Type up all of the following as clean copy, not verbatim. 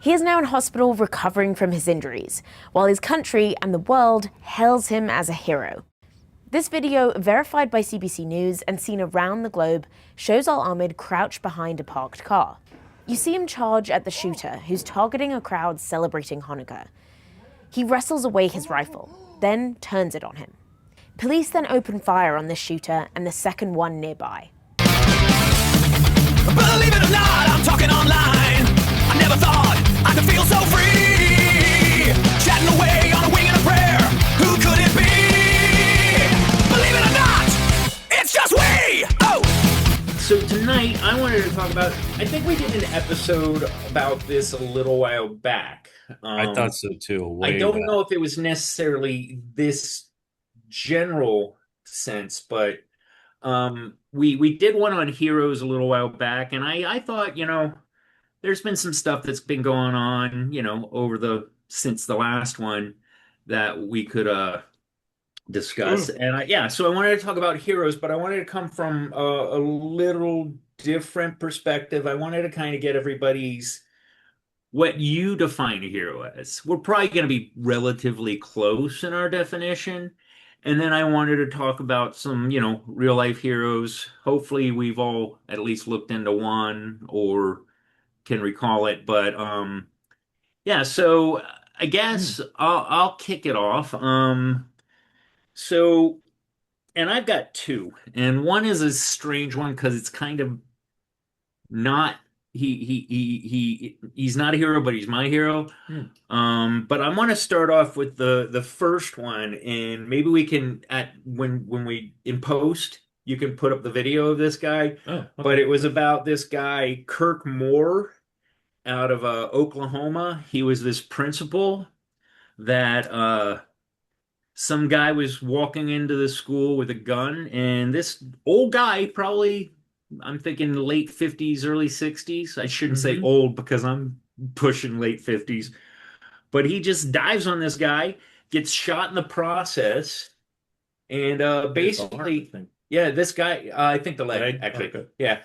He is now in hospital recovering from his injuries, while his country and the world hails him as a hero. This video, verified by CBC News and seen around the globe, shows Al-Ahmed crouched behind a parked car. You see him charge at the shooter, who's targeting a crowd celebrating Hanukkah. He wrestles away his rifle, then turns it on him. Police then open fire on the shooter and the second one nearby. Believe it or not, I'm talking online. I never thought I could feel so free. Chatting away on a wing and a prayer. Who could it be? Believe it or not, it's just we! Oh! So tonight, I wanted to talk about, I think we did an episode about this a little while back. I thought so too. I don't know if it was necessarily this general sense, but we did one on heroes a little while back, and I thought, there's been some stuff that's been going on, since the last one that we could discuss. And so I wanted to talk about heroes, but I wanted to come from a little different perspective. I wanted to kind of get everybody's what you define a hero as. We're probably going to be relatively close in our definition. And then I wanted to talk about some, real life heroes. Hopefully we've all at least looked into one or can recall it. But so I guess I'll kick it off. And I've got two. And one is a strange one because it's kind of not he's not a hero, but he's my hero. But I want to start off with the first one, and maybe we can when we in post you can put up the video of this guy. Oh, okay. But it was about this guy Kirk Moore out of Oklahoma. He was this principal that some guy was walking into the school with a gun, and this old guy, probably I'm thinking late 50s, early 60s. I shouldn't say old because I'm pushing late 50s. But he just dives on this guy, gets shot in the process, and basically, this guy, I think the leg, actually. Okay. Yeah.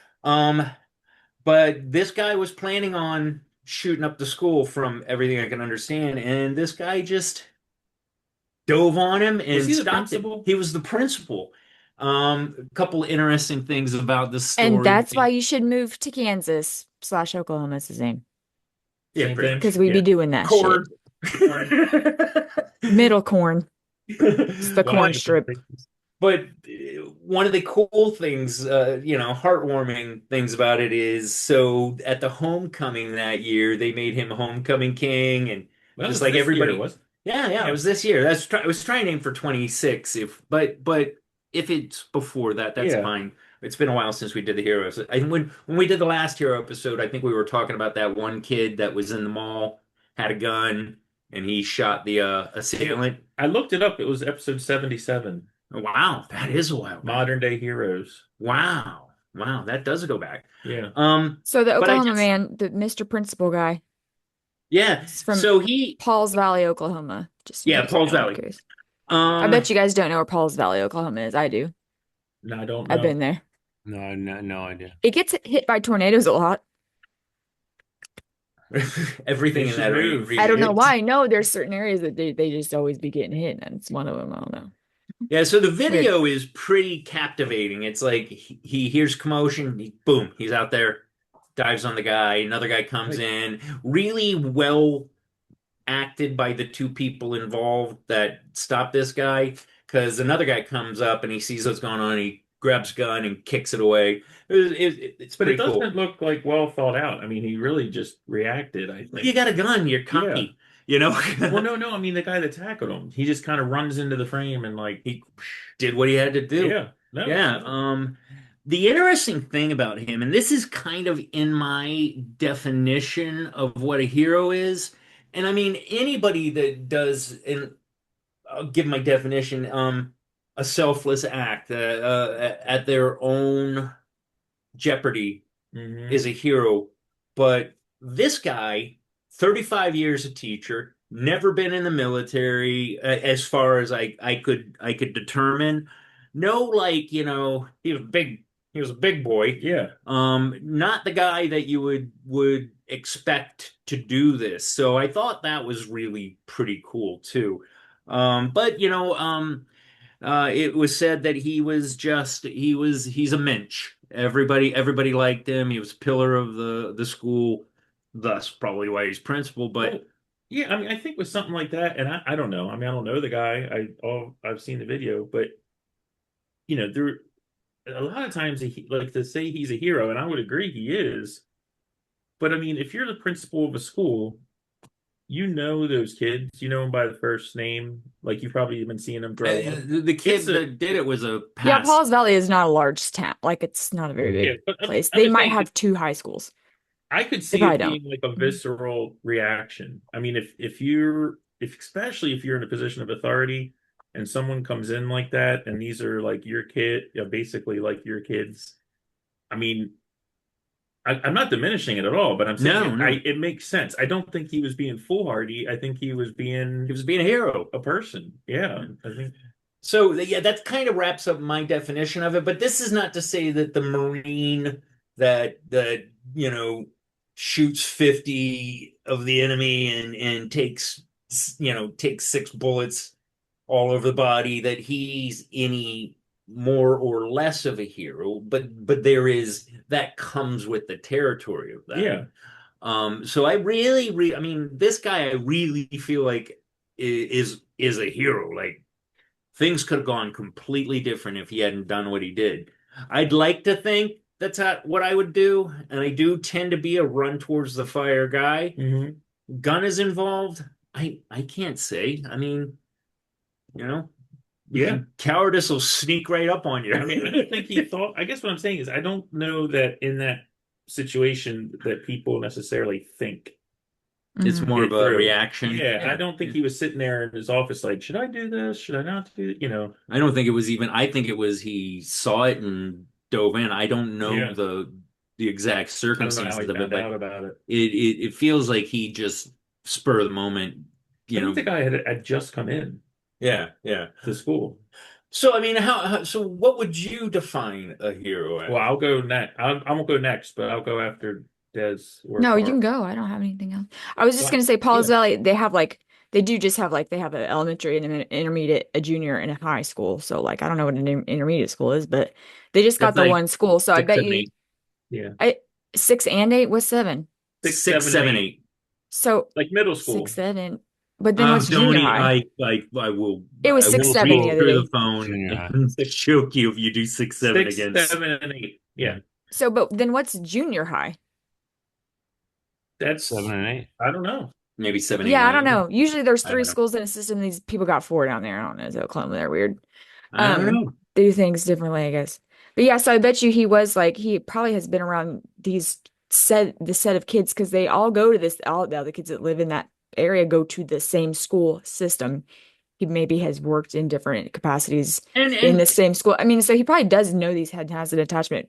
But this guy was planning on shooting up the school from everything I can understand, and this guy just dove on him and Was he the stopped it. principal? He was the principal. A couple interesting things about this story. And that's why you should move to Kansas / Oklahoma. It's the same. Yeah, Same pretty- thing. Because we'd be doing that corn. shit. Middle corn. It's the corn strip. But one of the cool things, heartwarming things about it is, so at the homecoming that year, they made him homecoming king, and Well, just it was like this everybody year, wasn't Yeah, it was this year. I was trying to aim for 26, but if it's before that, that's Yeah. fine. It's been a while since we did the heroes. And when we did the last hero episode, I think we were talking about that one kid that was in the mall, had a gun, and he shot the assailant. I looked it up. It was episode 77. Wow, that is a while back. Modern day heroes. Wow, that does go back. Yeah. So the But I Oklahoma just- man, the Mr. Principal guy, Yeah. is from So he, Pauls Valley, Oklahoma. Just in Yeah, case Pauls anyone's Valley. curious. I um, bet you guys don't know where Pauls Valley, Oklahoma is. I do. No, I don't know. I've been there. No idea. It gets hit by tornadoes a lot. everything They in should that move. region. I don't know why. No, there's certain areas that they just always be getting hit, and it's one of them. I don't know. Yeah, so the video is pretty captivating. It's like he hears commotion, boom, he's out there, dives on the guy, another guy comes in. Really well acted by the two people involved that stop this guy, because another guy comes up and he sees what's going on, he grabs a gun and kicks it away. It's But pretty it doesn't cool. look like well thought out. I mean, he really just reacted, I think. You got a gun, you're cocky, Well, no. I mean, the guy that tackled him, he just kind of runs into the frame and He did what he had to do. yeah. No. Yeah. The interesting thing about him, and this is kind of in my definition of what a hero is, and I mean anybody that does, and I'll give my definition, a selfless act at their own jeopardy Mhm. is a hero. But this guy, 35 years a teacher, never been in the military, as far as I could determine. No, like, he was a big boy. Yeah. Not the guy that you would expect to do this. So I thought that was really pretty cool too. But it was said that he's a mensch. Everybody liked him. He was a pillar of the school, thus probably why he's principal. Well, But yeah, I mean, I think with something like that, and I don't know. I mean, I don't know the guy. I've seen the video, but there a lot of times like to say he's a hero, and I would agree he is. But I mean, if you're the principal of a school, you know those kids, you know them by the first name. Like you've probably been seeing them grow up. the kid It's a that did it was a Yeah, past. Paul's Valley is not a large town. Like it's not a very yeah, big but place. I'm They just might saying have two high schools. I could They see probably it don't. being like a visceral reaction. I mean, if especially if you're in a position of authority and someone comes in like that, and these are like your kid, basically like your kids. I mean, I'm not diminishing it at all, but I'm saying No, no. it makes sense. I don't think he was being foolhardy. I think he was being He was being a hero. a person. Yeah, I think. So yeah, that kind of wraps up my definition of it. But this is not to say that the Marine that shoots 50 of the enemy and takes 6 bullets all over the body, that he's any more or less of a hero. But there is that comes with the territory of that. Yeah. So I really, I mean, this guy I really feel like is a hero. Like things could have gone completely different if he hadn't done what he did. I'd like to think that's what I would do, and I do tend to be a run towards the fire guy. Hmm. Gun is involved. I can't say. I mean, Yeah. cowardice will sneak right up on you. I mean, I don't think he thought. I guess what I'm saying is, I don't know that in that situation that people necessarily think It's more it of a through. reaction. Yeah, I don't think he was sitting there in his office like, should I do this? Should I not do it? I don't think it was even. I think it was he saw it and dove in. I don't know Yeah. the exact I don't know circumstances how he of it, found but out about it. it feels like he just spur of the moment. I think the guy had just come in Yeah, yeah. to school. So I mean, so what would you define a hero as? Well, I'll go next. I won't go next, but I'll go after Des or No, you Carl. can go. I don't have anything else. I was just Well, gonna say Paul's yeah. Valley, they do just have they have an elementary and an intermediate, a junior, and a high school. So like I don't know what an intermediate school is, but they just got That's the like one school. So I 6, bet 7, you 8. Yeah. 6 and 8 was 7. 6, 6, 7, 8. So Like middle school. 6, 7. But then what's junior Tony, high? I will It was I 6, will 7 reach the other through day. the phone Junior high. and choke you if you do 6, 7 6, against. 7, and 8. Yeah. So, but then what's junior high? That's 7 and 8. I don't know. Maybe 7, 8, Yeah, I 9. don't know. Usually there's I 3 don't know. schools in a system. These people got 4 down there. I don't know. Is Oklahoma? They're weird. I don't know. They do things differently, I guess. But yeah, so I bet you he probably has been around the set of kids because they all go to all the other kids that live in that area go to the same school system. He maybe has worked in different capacities in the same school. I mean, so he probably does know has an attachment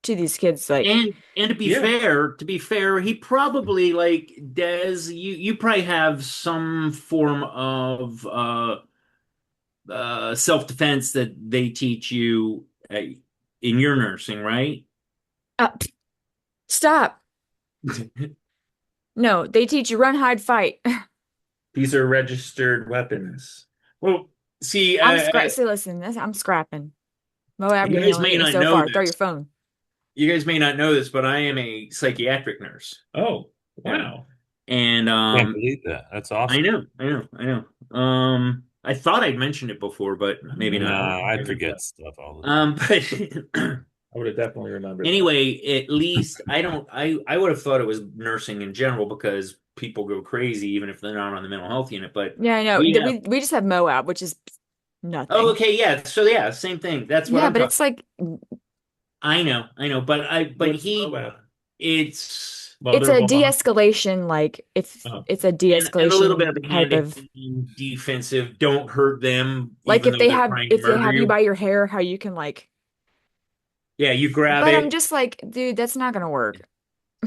to these kids. Like, And to be fair, he probably like Des. You probably have some form of self-defense that they teach you in your nursing, right? stop. No, they teach you run, hide, fight. These are registered weapons. Well, see, So listen, I'm scrapping. Moab, You you guys only may get me not so know far. this. Throw your phone. you guys may not know this, but I am a psychiatric nurse, Oh, wow. and Can't believe that. That's awesome. I know. I thought I'd mentioned it before, but maybe No, not. I forget stuff all the time. But I would have definitely remembered that. anyway, at least I would have thought it was nursing in general because people go crazy even if they're not on the mental health unit. But Yeah, I know. we We, have- we just have Moab, which is nothing. oh, okay, yeah. So yeah, same thing. That's what Yeah, I'm but talking. it's like I know, but What's he, Moab? it's Well, it's they're a all behind- de-escalation. Like if Oh. it's a and a little bit de-escalation of type of hand defensive. Don't hurt them. like even if though they they're have trying to if they murder have you by your hair, how you can like. Yeah, you grab But it. I'm just like, dude, that's not gonna work.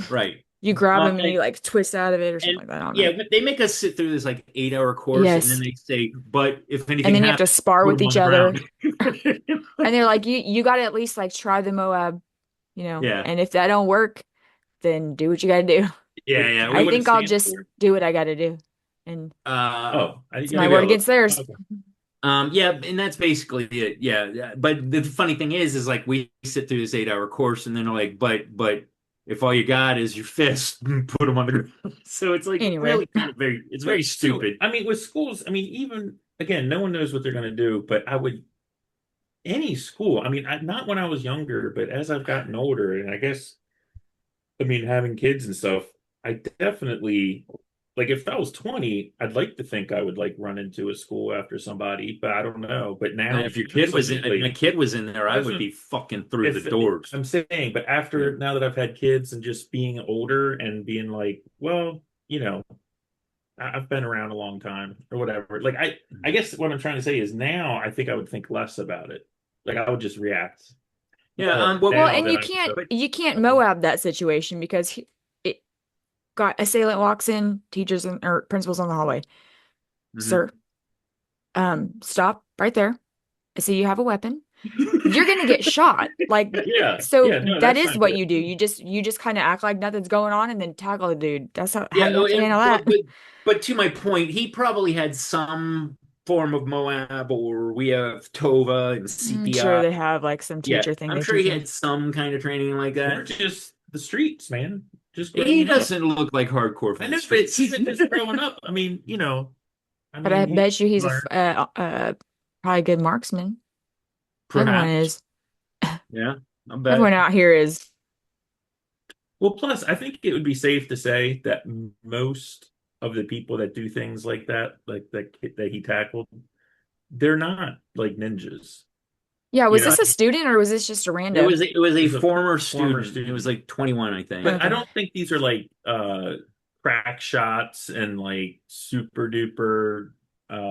Right. You grab them and and- you like twist out of it or something like that. I don't know. Yeah, but they make us sit through this like 8-hour course, Yes. and then they say, "But if anything And then you have to happens, spar put with them each on the other. ground." And they're like, you got to at least like try the Moab, Yeah. And if that don't work, then do what you got to do. Yeah, yeah. I what it think I'll stands just for? do what I got to do, and it's my maybe word I'll look. against theirs. Okay. Yeah, and that's basically it. Yeah, yeah. But the funny thing is like we sit through this 8 hour course, and then they're like, but if all you got is your fist, put them on the ground. So it's like Anyway, really kind of it's very But so, stupid. I mean, with schools, I mean, even again, no one knows what they're going to do. But I would any school. I mean, not when I was younger, but as I've gotten older, and I guess, I mean, having kids and stuff, I definitely like if I was 20, I'd like to think I would like run into a school after somebody, but I don't know. But And now, if your kid was in, if my absolutely. kid was in there, I That's would what be fucking through the if doors. I'm saying, but Yeah. after now that I've had kids and just being older and being like, well, I've been around a long time or whatever. Like I guess what I'm trying to say is now I think I would think less about it. Like I would just react Yeah. more well, now and than you I can't But you can't Moab that situation because it got assailant walks in, teachers and or principals on the hallway. mhm. Sir, stop right there. I see you have a weapon. You're gonna get shot. Like, Yeah, so yeah, no, that that's is not what good. you do. You just kind of act like nothing's going on and then tackle the dude. That's how Yeah, you have to handle that. but to my point, he probably had some form of Moab, or we have Tova and I'm sure CPI. they have like some Yeah, teacher thing I'm they sure teach he them. had some kind of training like Or that. just the streets, man. Just He growing up. doesn't look like hardcore I from the know, but streets. even just growing up, I mean, I But I mean, you bet you he's a learn. probably a good marksman. Everyone Perhaps. is. Yeah, I bet. Everyone out here is. Well, plus, I think it would be safe to say that most of the people that do things like that, like that he tackled, they're not like ninjas. Yeah, You was know, this a student or was this just a It rando? was it was a he's a former former student. He was student. like 21, I think. But I Okay. don't think these are like crack shots and like super duper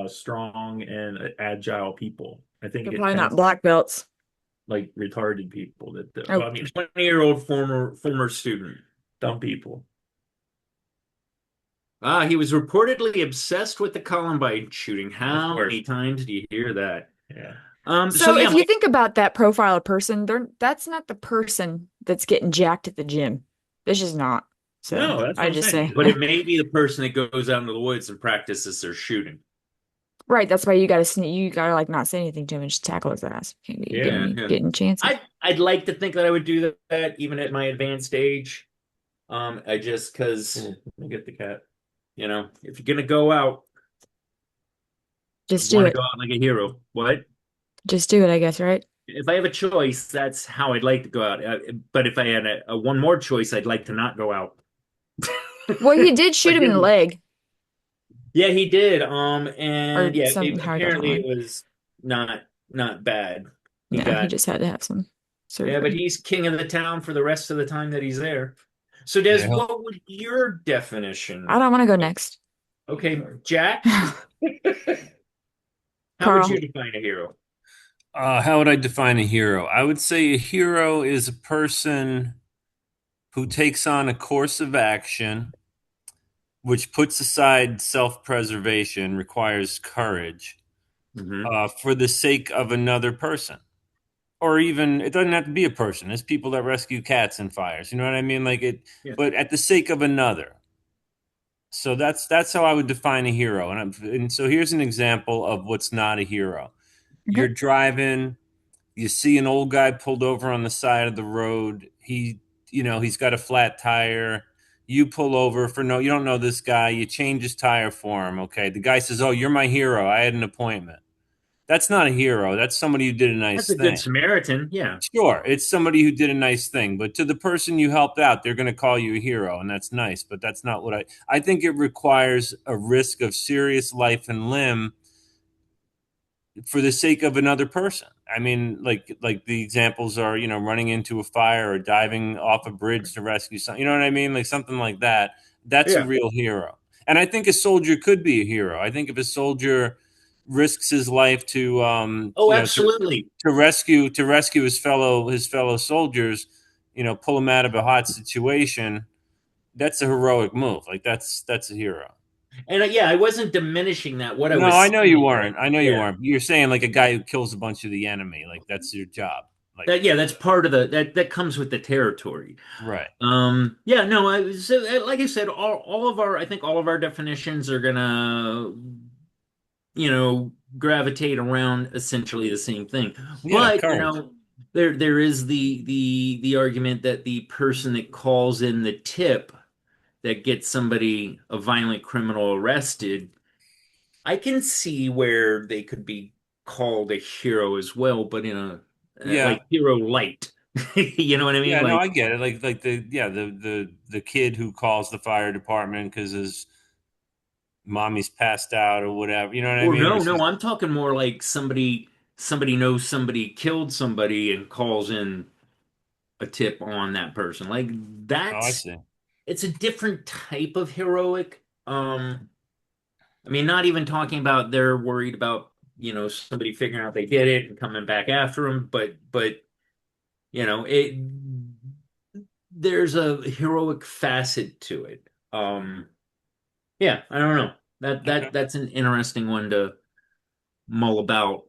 strong and agile people. I think They're it probably not tends black belts. like retarded people that do. Oh, Well, I mean, 20-year-old former student. dumb people. He was reportedly obsessed with the Columbine shooting. Of How course. many times do you hear that? Yeah. So so yeah, if you think about that profile of person, that's not the person that's getting jacked at the gym. That's just not. So No, that's what I I'm just say, saying. but it may be the person that goes out into the woods and practices their shooting. right. That's why you gotta you gotta like not say anything to him and just tackle his ass. Can't be Yeah. Yeah, getting yeah. getting chances. I'd like to think that I would do that even at my advanced age. I just because Cool. Let me get the cat. if you're gonna go out, you Just do want to it. go out like a hero. What? Just do it, I guess, right? If I have a choice, that's how I'd like to go out. But if I had a one more choice, I'd like to not go out. Well, he did shoot Like, him in the leg yeah, he did. And or yeah, some how he got in the apparently it leg. was not bad. He No, he got just had to have some Yeah, but surgery. he's king of the town for the rest of the time that he's there. So, Des, Yeah. what would your definition? I don't want to go next. Okay, Jack, how would Carl. you define a hero? How would I define a hero? I would say a hero is a person who takes on a course of action which puts aside self-preservation, requires courage Hmm. for the sake of another person. Or even it doesn't have to be a person. There's people that rescue cats in fires. You know what I mean? Like it, Yeah. but at the sake of another. So that's how I would define a hero. And so here's an example of what's not a hero. Okay. You're driving, you see an old guy pulled over on the side of the road. He's got a flat tire. You pull over for no, you don't know this guy. You change his tire for him. Okay. The guy says, "Oh, you're my hero. I had an appointment." That's not a hero. That's somebody who did a That's nice a good thing. Samaritan. Yeah. Sure, it's somebody who did a nice thing, but to the person you helped out, they're going to call you a hero, and that's nice. But that's not what I think it requires a risk of serious life and limb for the sake of another person. I mean, like the examples are, running into a fire or diving off a bridge to rescue something. You know what I mean? Like something like that. That's a Yeah. real hero. And I think a soldier could be a hero. I think if a soldier risks his life to Oh, absolutely. to rescue his fellow soldiers, pull them out of a hot situation, that's a heroic move. Like that's a hero. And yeah, I wasn't diminishing that. What I No, was I know you saying, weren't. I know you yeah, weren't. You're saying like a guy who kills a bunch of the enemy, like that's your job. Like, Yeah, that's part of that comes with the territory. right. Yeah, no, like I said, all of our I think all of our definitions are gonna, gravitate around essentially the same thing. Yeah, But, current. there is the argument that the person that calls in the tip that gets somebody, a violent criminal, arrested, I can see where they could be called a hero as well, but in a Yeah. like hero light. You know what I mean? Yeah, no, Like, I get it. Like the kid who calls the fire department because his mommy's passed out or whatever. You know what I or mean? Or no, no, she's I'm talking more like somebody knows somebody killed somebody and calls in a tip on that person. Like, oh, I that's see. it's a different type of heroic. I mean, not even talking about they're worried about, somebody figuring out they did it and coming back after them, but it there's a heroic facet to it. Yeah, I don't know. Okay. That's an interesting one to mull about.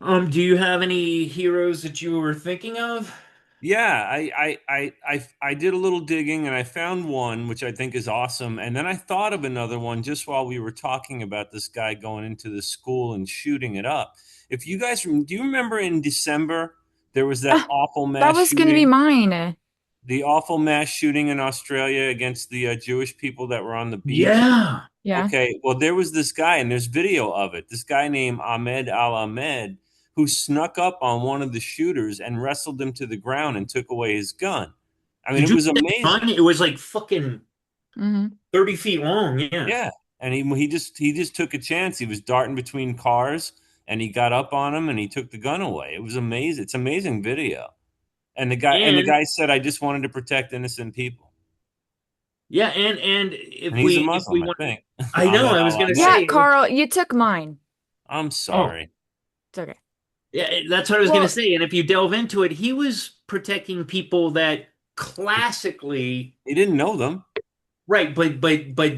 Do you have any heroes that you were thinking of? Yeah, I did a little digging and I found one which I think is awesome. And then I thought of another one just while we were talking about this guy going into the school and shooting it up. If you guys, do you remember in December there was that Ah, awful that mass was going to be shooting? mine. The awful mass shooting in Australia against the Jewish people that were on the beach. Yeah. Yeah. Okay, well, there was this guy, and there's video of it. This guy named Ahmed Al Ahmed who snuck up on one of the shooters and wrestled him to the ground and took away his gun. I mean, Did it you was see that amazing. gun? It was like fucking Hmm. 30 feet long. Yeah. Yeah, and he just took a chance. He was darting between cars, and he got up on him and he took the gun away. It was amazing. It's amazing video. And the guy And said, "I just wanted to protect innocent people." yeah, and And if he's a we Muslim, I want, think. I know, Ahmed I was Al gonna Ahmed. Yeah, say, Carl, you took mine. I'm oh, sorry. It's okay. yeah, that's what I was gonna Well, say. And if you delve into it, he was protecting people that classically, He didn't know them. right, but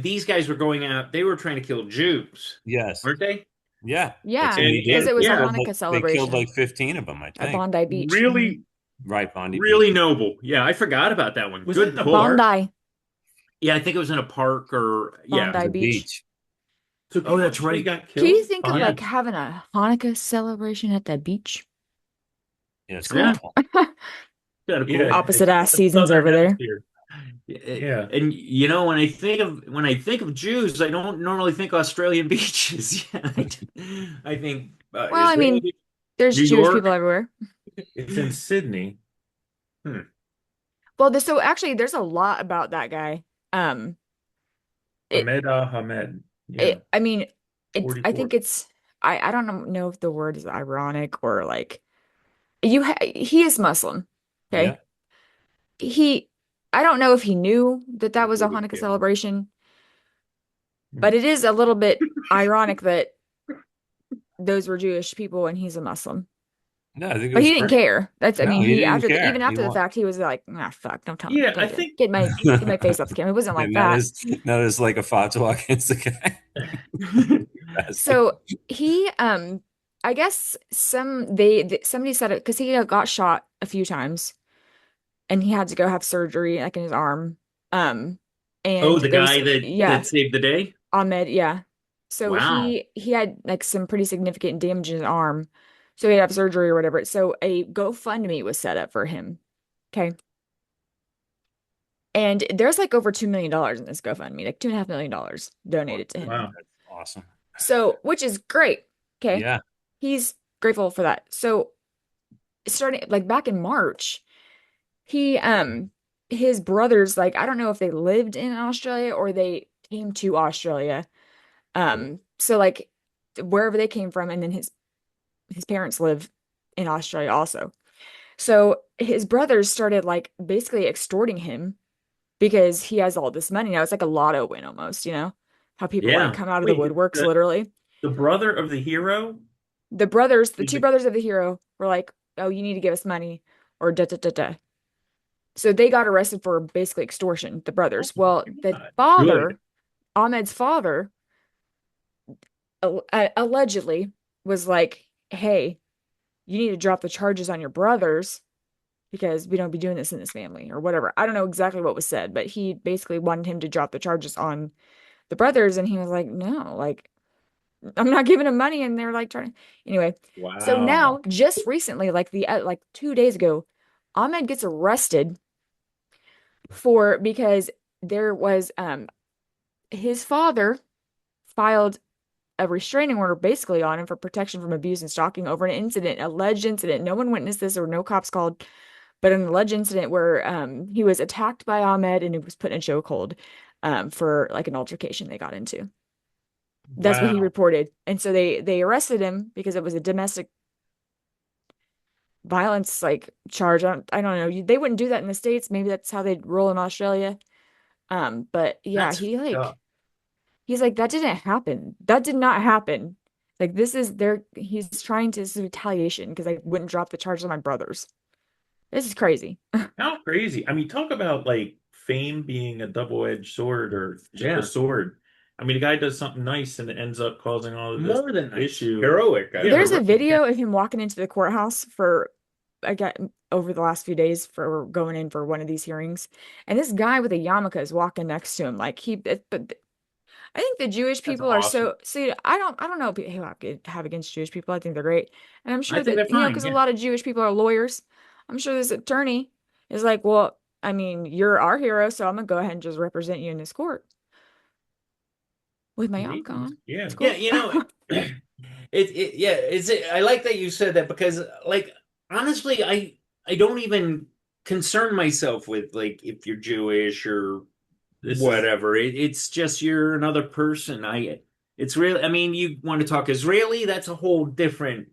these guys were going out, they were trying to kill Jews, Yes. weren't they? Yeah, that's yeah, what And he because did. it was a yeah, Hanukkah They killed celebration like 15 of them, I at think. Bondi Beach. really, Right, Bondi really Beach. noble. Yeah, I forgot about that one. Was Good that the pull. park? Bondi, Yeah, I think it was in a park or yeah. Bondi The Beach. beach. So Oh, people that's actually right. got Can you killed? think of Yeah. like having a Hanukkah celebration at the beach? Yeah, it's Yeah. awful. Got a Yeah, cool. Opposite ass a seasons southern over there. hemisphere. Yeah. And when I think of Jews, I don't normally think Australian beaches. Yeah, I think Well, I mean, Israeli, there's New Jewish people York. everywhere. It's in Sydney. Hmm. Well, so actually, there's a lot about that guy. Um, it, Ahmed Ahmed. Yeah. I mean, I 44. think I don't know if the word is ironic or like he is Muslim. Yeah. Okay. He, I don't know if he knew that that was a Holy Hanukkah cow. celebration, but it is a little bit ironic that those were Jewish people and he's a Muslim. No, I think it But was he didn't great. care. That's, I No, mean, he he didn't care. even He after the want fact, he was like, ah, fuck, don't tell me, Yeah, I don't do it. think Get my face off the camera. It wasn't like and that that. is like a fatwa against the guy. Bastard. So he, I guess somebody said it because he got shot a few times and he had to go have surgery like in his arm. Oh, And the there's guy that yeah, saved the day. Ahmed, yeah. So Wow. he had like some pretty significant damage in his arm. So he had to have surgery or whatever. So a GoFundMe was set up for him. Okay. And there's like over $2 million in this GoFundMe, like $2.5 million donated to him. wow. That's awesome. So, which is great. Okay. Yeah. He's grateful for that. So starting like back in March, he his brothers, like I don't know if they lived in Australia or they came to Australia. So like wherever they came from, and then his parents live in Australia also. So his brothers started like basically extorting him because he has all this money now. It's like a lotto win almost, you know, how people like Yeah. come out of the Wait, woodworks literally. the brother of the hero? The Is two the- brothers of the hero were like, oh, you need to give us money or da da da da. So they got arrested for basically extortion, the brothers. Oh Well, my the God. father, Good. Ahmed's father, allegedly was like, hey, you need to drop the charges on your brothers because we don't be doing this in this family or whatever. I don't know exactly what was said, but he basically wanted him to drop the charges on the brothers, and he was like, no, like I'm not giving him money, and they're like trying. Anyway, so Wow. now just recently, like like 2 days ago, Ahmed gets arrested for because there was his father filed a restraining order basically on him for protection from abuse and stalking over an incident, alleged incident. No one witnessed this, or no cops called, but an alleged incident where he was attacked by Ahmed and he was put in a chokehold for like an altercation they got into. That's what he Wow. reported. And so they arrested him because it was a domestic violence like charge. I don't know. They wouldn't do that in the States. Maybe that's how they'd roll in Australia. But yeah, That's tough. he's like, that didn't happen. That did not happen. Like this is he's trying to, this is retaliation because I wouldn't drop the charge on my brothers. This is crazy. How crazy. I mean, talk about like fame being a double-edged sword or just Yeah. a sword. I mean, the guy does something nice and it ends up causing all of this More than nice. issue. Heroic. Yeah, There's a heroic. video of him walking into the courthouse for I got over the last few days for going in for one of these hearings, and this guy with a yarmulke is walking next to him. Like but I think the Jewish That's people are awesome. so, see, I don't know who I have against Jewish people. I think they're great. And I'm I sure think that, they're fine. because a Yeah. lot of Jewish people are lawyers. I'm sure this attorney is like, well, I mean, you're our hero, so I'm gonna go ahead and just represent you in this court with my yarmulke on. Yeah. It's cool. Yeah, I like that you said that because like honestly, I don't even concern myself with like if you're Jewish or This is whatever. It's just you're another person. It's really, I mean, you want to talk Israeli, that's a whole different,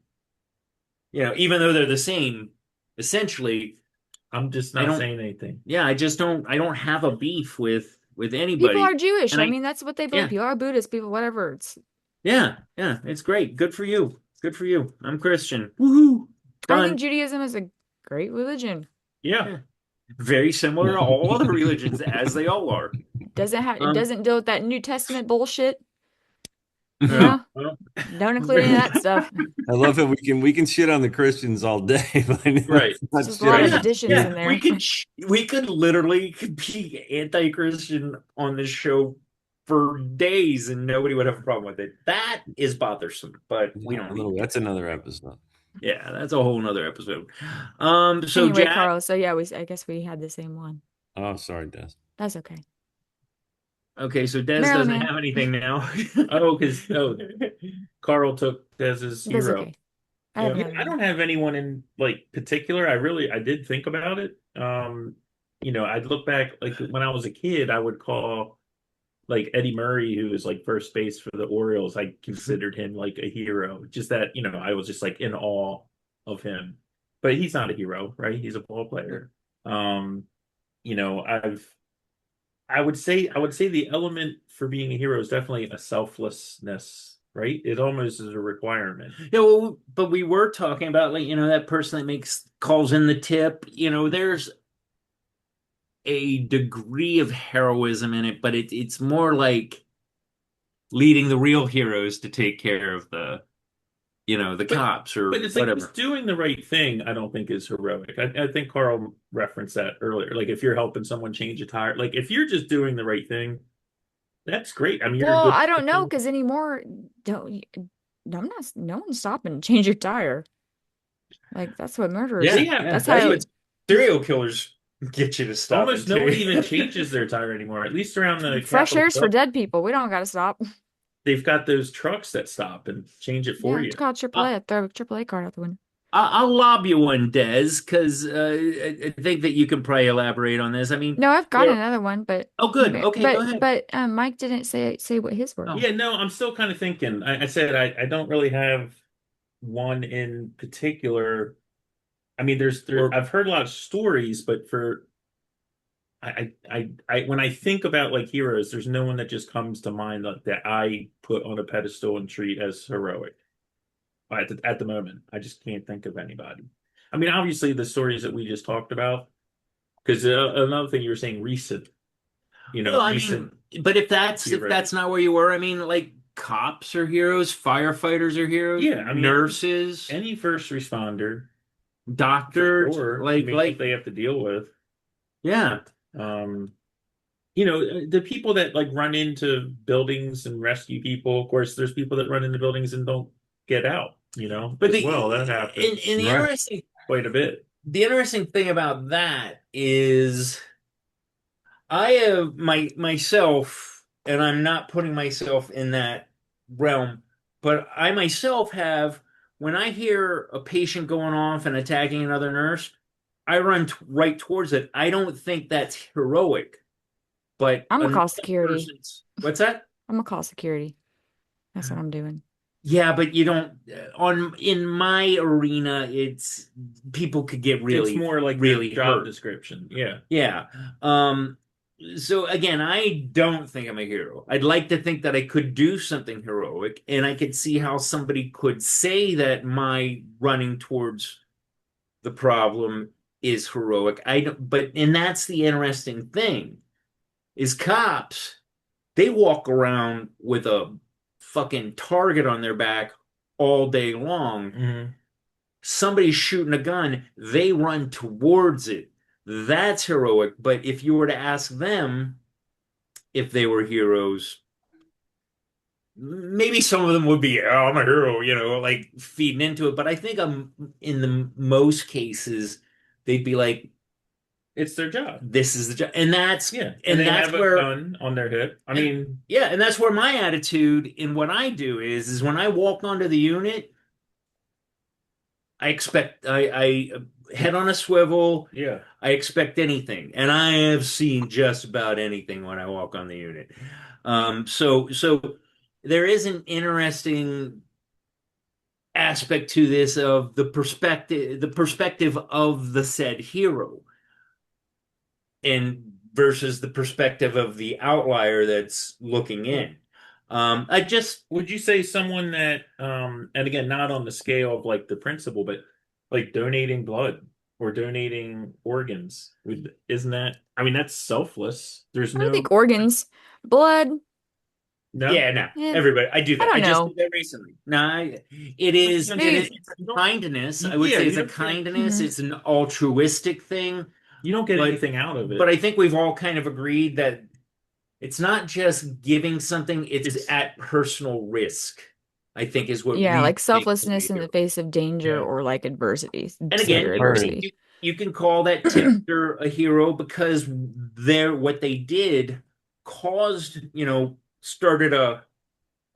even though they're the same, essentially, I'm just I not don't, saying anything. yeah, I don't have a beef with People anybody. are Jewish. And I mean, that's what they believe. yeah, People are Buddhist, people, whatever. It's yeah, it's great. Good for you. Good for you. I'm Christian. Woohoo. I think Done. Judaism is a great religion. Yeah. Yeah. Very similar to all other religions, as they all are. It Um, doesn't deal with that New Testament bullshit. no, Well, Don't include any of that stuff. I love it. We can shit on the Christians all day, but Right. not Just shit a lot on of the- additions in there. we could literally be anti-Christian on this show for days and nobody would have a problem with it. That is bothersome, but we don't need to. That's another episode. Yeah, that's a whole nother episode. So Anyway, Jack, Carl, so yeah, I guess we had the same one. Oh, sorry, Des. That's okay. okay, so Des Maryland doesn't man. have anything now. because Carl took Dez's That's hero. okay. I have Yeah, another I one. don't have anyone in like particular. I did think about it. I'd look back like when I was a kid, I would call like Eddie Murray, who was like first base for the Orioles. I considered him like a hero. Just that, I was just like in awe of him. But he's not a hero, right? He's a ball player. Um, you know, I've I would say the element for being a hero is definitely a selflessness, right? It almost is a requirement. Yeah, well, but we were talking about like, that person that makes calls in the tip, there's a degree of heroism in it, but it's more like leading the real heroes to take care of the cops or But it's like whatever. just doing the right thing, I don't think is heroic. I think Carl referenced that earlier. Like if you're helping someone change a tire, like if you're just doing the right thing, that's great. I mean, you're a Well, good I don't know person. because anymore, no one's stopping to change your tire. Like that's what murderers. Yeah, That's that's how. what serial killers get you to stop. Almost no one even changes their tire anymore. At least around the Fresh Capitol air's for Hill, dead people. We don't gotta stop. they've got those trucks that stop and change it for Yeah, you. it's called AAA. Throw a AAA card out the window. I'll lob you one, Des, because I think that you can probably elaborate on this. I mean, No, I've got yeah. another one, but Oh, good. Okay, go ahead. but Mike didn't say what his were. Oh. Yeah, no, I'm still kind of thinking. I said I don't really have one in particular. I mean, I've heard a lot of stories, but when I think about like heroes, there's no one that just comes to mind that I put on a pedestal and treat as heroic. At the moment, I just can't think of anybody. I mean, obviously the stories that we just talked about, because another thing you were saying recent, Well, I recent mean, but if that's heroes. not where you were, I mean, like cops are heroes, firefighters are heroes, Yeah, I mean, nurses, any first responder, for doctors, sure. I like mean, what they have to deal with. yeah. Um, the people that like run into buildings and rescue people. Of course, there's people that run into buildings and don't get out. But As well. That happens in Right. quite a bit. the interesting thing about that is I have myself, and I'm not putting myself in that realm, but I myself have, when I hear a patient going off and attacking another nurse, I run right towards it. I don't think that's heroic, but I'm gonna another call security. person's, what's that? I'm gonna call security. That's what I'm doing. Yeah, but you don't, in my arena, it's people could get It's really, more like really your job hurt. description. Yeah. Yeah. So again, I don't think I'm a hero. I'd like to think that I could do something heroic, and I could see how somebody could say that my running towards the problem is heroic. I don't, but and that's the interesting thing is cops, they walk around with a fucking target on their back all day long. Hmm. Somebody's shooting a gun, they run towards it. That's heroic. But if you were to ask them if they were heroes, maybe some of them would be, oh, I'm a hero, like feeding into it. But I think in the most cases, they'd be like, It's their job. this is the job. And that's Yeah. and they that's have a where gun on their hip. I mean, yeah, and that's where my attitude in what I do is when I walk onto the unit, I expect I head on a swivel. yeah. I expect anything, and I have seen just about anything when I walk on the unit. So there is an interesting aspect to this of the perspective of the said hero, and versus the perspective of the outlier that's looking in. I just Would you say someone that, and again, not on the scale of like the principal, but like donating blood or donating organs, isn't that, I mean, that's selfless. There's I no, think organs, blood. no, Yeah, no, Eh, everybody. I do I that. I don't just know. did that recently. No, it is. You It don't is Maybe. get- it's you a don't- kindness. I would yeah, say it's you a don't get, kindness. Mhm. It's an altruistic thing. you don't get But anything out of but it. I think we've all kind of agreed that it's not just giving something. It's It's, at personal risk. I think is what Yeah, really like makes somebody selflessness a in the hero. face of danger yeah. or like adversity, And again, severe Right. adversity. you can call that Tipster a hero because what they did caused, started a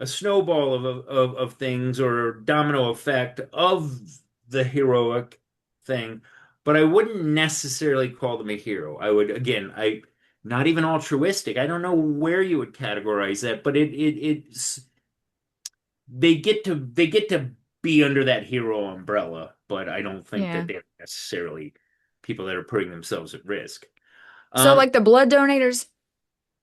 snowball of things or domino effect of the heroic thing, but I wouldn't necessarily call them a hero. I would again, I not even altruistic. I don't know where you would categorize that, but it's they get to be under that hero umbrella, but I don't think that Yeah. they're necessarily people that are putting themselves at risk. So Um, like the blood donators,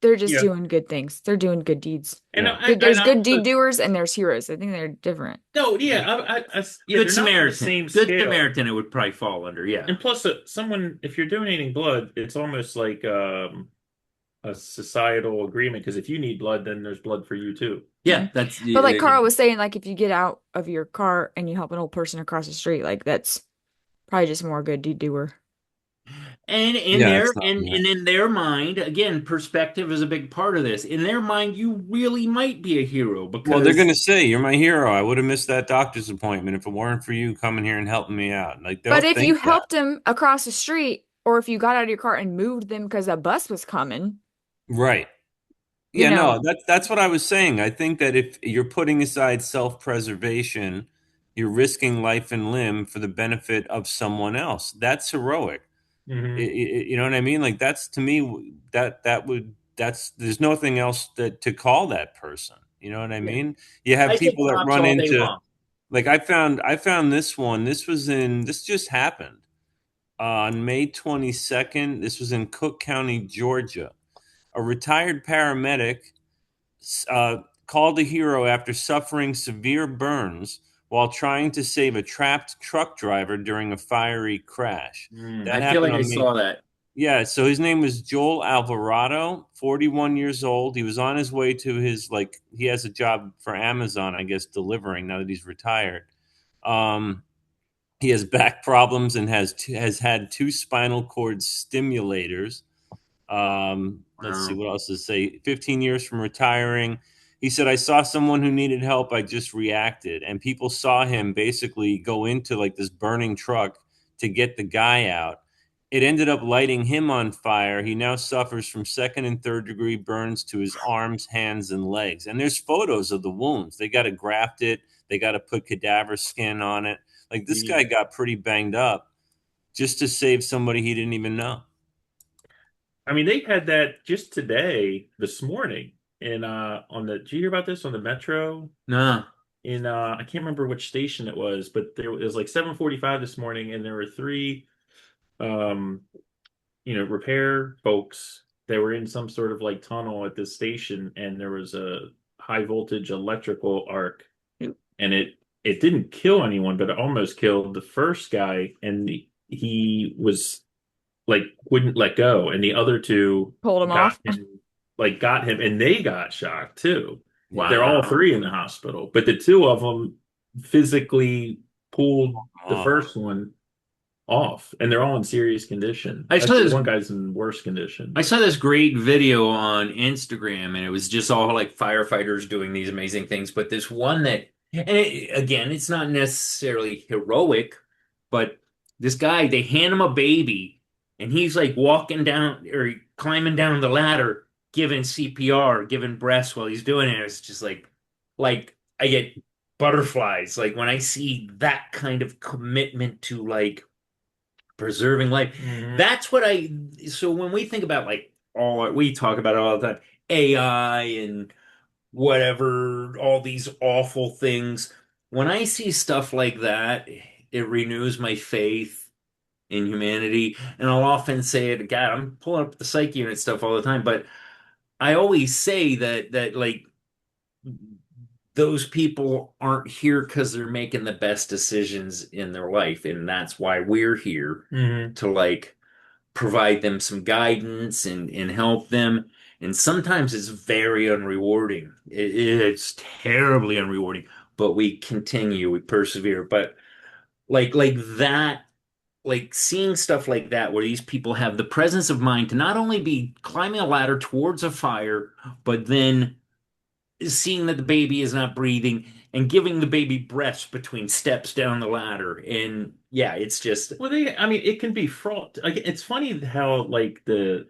they're just Yeah. doing good things. They're doing good deeds. And Yeah. There's I good also, deed doers and there's heroes. I think they're different. no, yeah, yeah, Good they're not on the Samaritan. same Good scale. Samaritan, it would probably fall under, yeah. And plus, someone, if you're donating blood, it's almost like a societal agreement because if you need blood, then there's blood for you too. Yeah, that's But like Carl was saying, like if you get out of your car and you help an old person across the street, like that's probably just more good deed doer. and in Yeah, their it's not. and, Yeah. and in their mind, again, perspective is a big part of this. In their mind, you really might be a hero Well, they're because going to say, "You're my hero. I would have missed that doctor's appointment if it weren't for you coming here and helping me out." Like they'll But if you think that. helped him across the street, or if you got out of your car and moved them because a bus was coming, Right. you Yeah, know, no, that's what I was saying. I think that if you're putting aside self-preservation, you're risking life and limb for the benefit of someone else. That's heroic. Hmm. You know what I mean? Like that's to me that would that's there's nothing else that to call that person. You know what I yeah, mean? You have I take people that cops run all day into long. like I found this one. This just happened on May 22nd. This was in Cook County, Georgia. A retired paramedic called a hero after suffering severe burns while trying to save a trapped truck driver during a fiery crash. That I feel happened like I on May. saw that. Yeah, so his name was Joel Alvarado, 41 years old. He was on his way to his he has a job for Amazon, I guess, delivering now that he's retired. Um, he has back problems and has had two spinal cord stimulators. Let's see Wow. what else to say. 15 years from retiring. He said, I saw someone who needed help. I just reacted. And people saw him basically go into like this burning truck to get the guy out. It ended up lighting him on fire. He now suffers from second and third degree burns to his arms, hands, and legs. And there's photos of the wounds. They got to graft it, they got to put cadaver skin on it. Like this guy got pretty banged up just to save somebody he didn't even know. I mean, they had that just today, this morning, in on the. Did you hear about this on the metro? No. In I can't remember which station it was, but there it was like 7:45 this morning, and there were three, um, repair folks that were in some sort of like tunnel at this station, and there was a high voltage electrical arc, and it didn't kill anyone, but it almost killed the first guy, and he was like wouldn't let go, and the other two Pulled him got off. him, and they got shocked too. They're all Wow. three in the hospital, but the two of them physically pulled the Oh. first one off, and they're all in serious condition. I saw Actually, this one guy's in worse condition. I saw this great video on Instagram, and it was just all like firefighters doing these amazing things. But this one again, it's not necessarily heroic, but this guy, they hand him a baby, and he's like walking down or climbing down the ladder, giving CPR, giving breaths while he's doing it. It's just like I get butterflies, like when I see that kind of commitment to like preserving life. Mhm. That's what so when we think about like we talk about it all the time, AI and whatever, all these awful things. When I see stuff like that, it renews my faith in humanity. And I'll often say it, God, I'm pulling up the psych unit stuff all the time, but I always say that like those people aren't here because they're making the best decisions in their life. And that's why we're here Mhm. to like provide them some guidance and help them. And sometimes it's very unrewarding. It's terribly unrewarding, but we continue, we persevere. But like that, like seeing stuff like that, where these people have the presence of mind to not only be climbing a ladder towards a fire, but then seeing that the baby is not breathing and giving the baby breaths between steps down the ladder. And yeah, it's just Well, I mean, it can be fraught. Like, it's funny how like the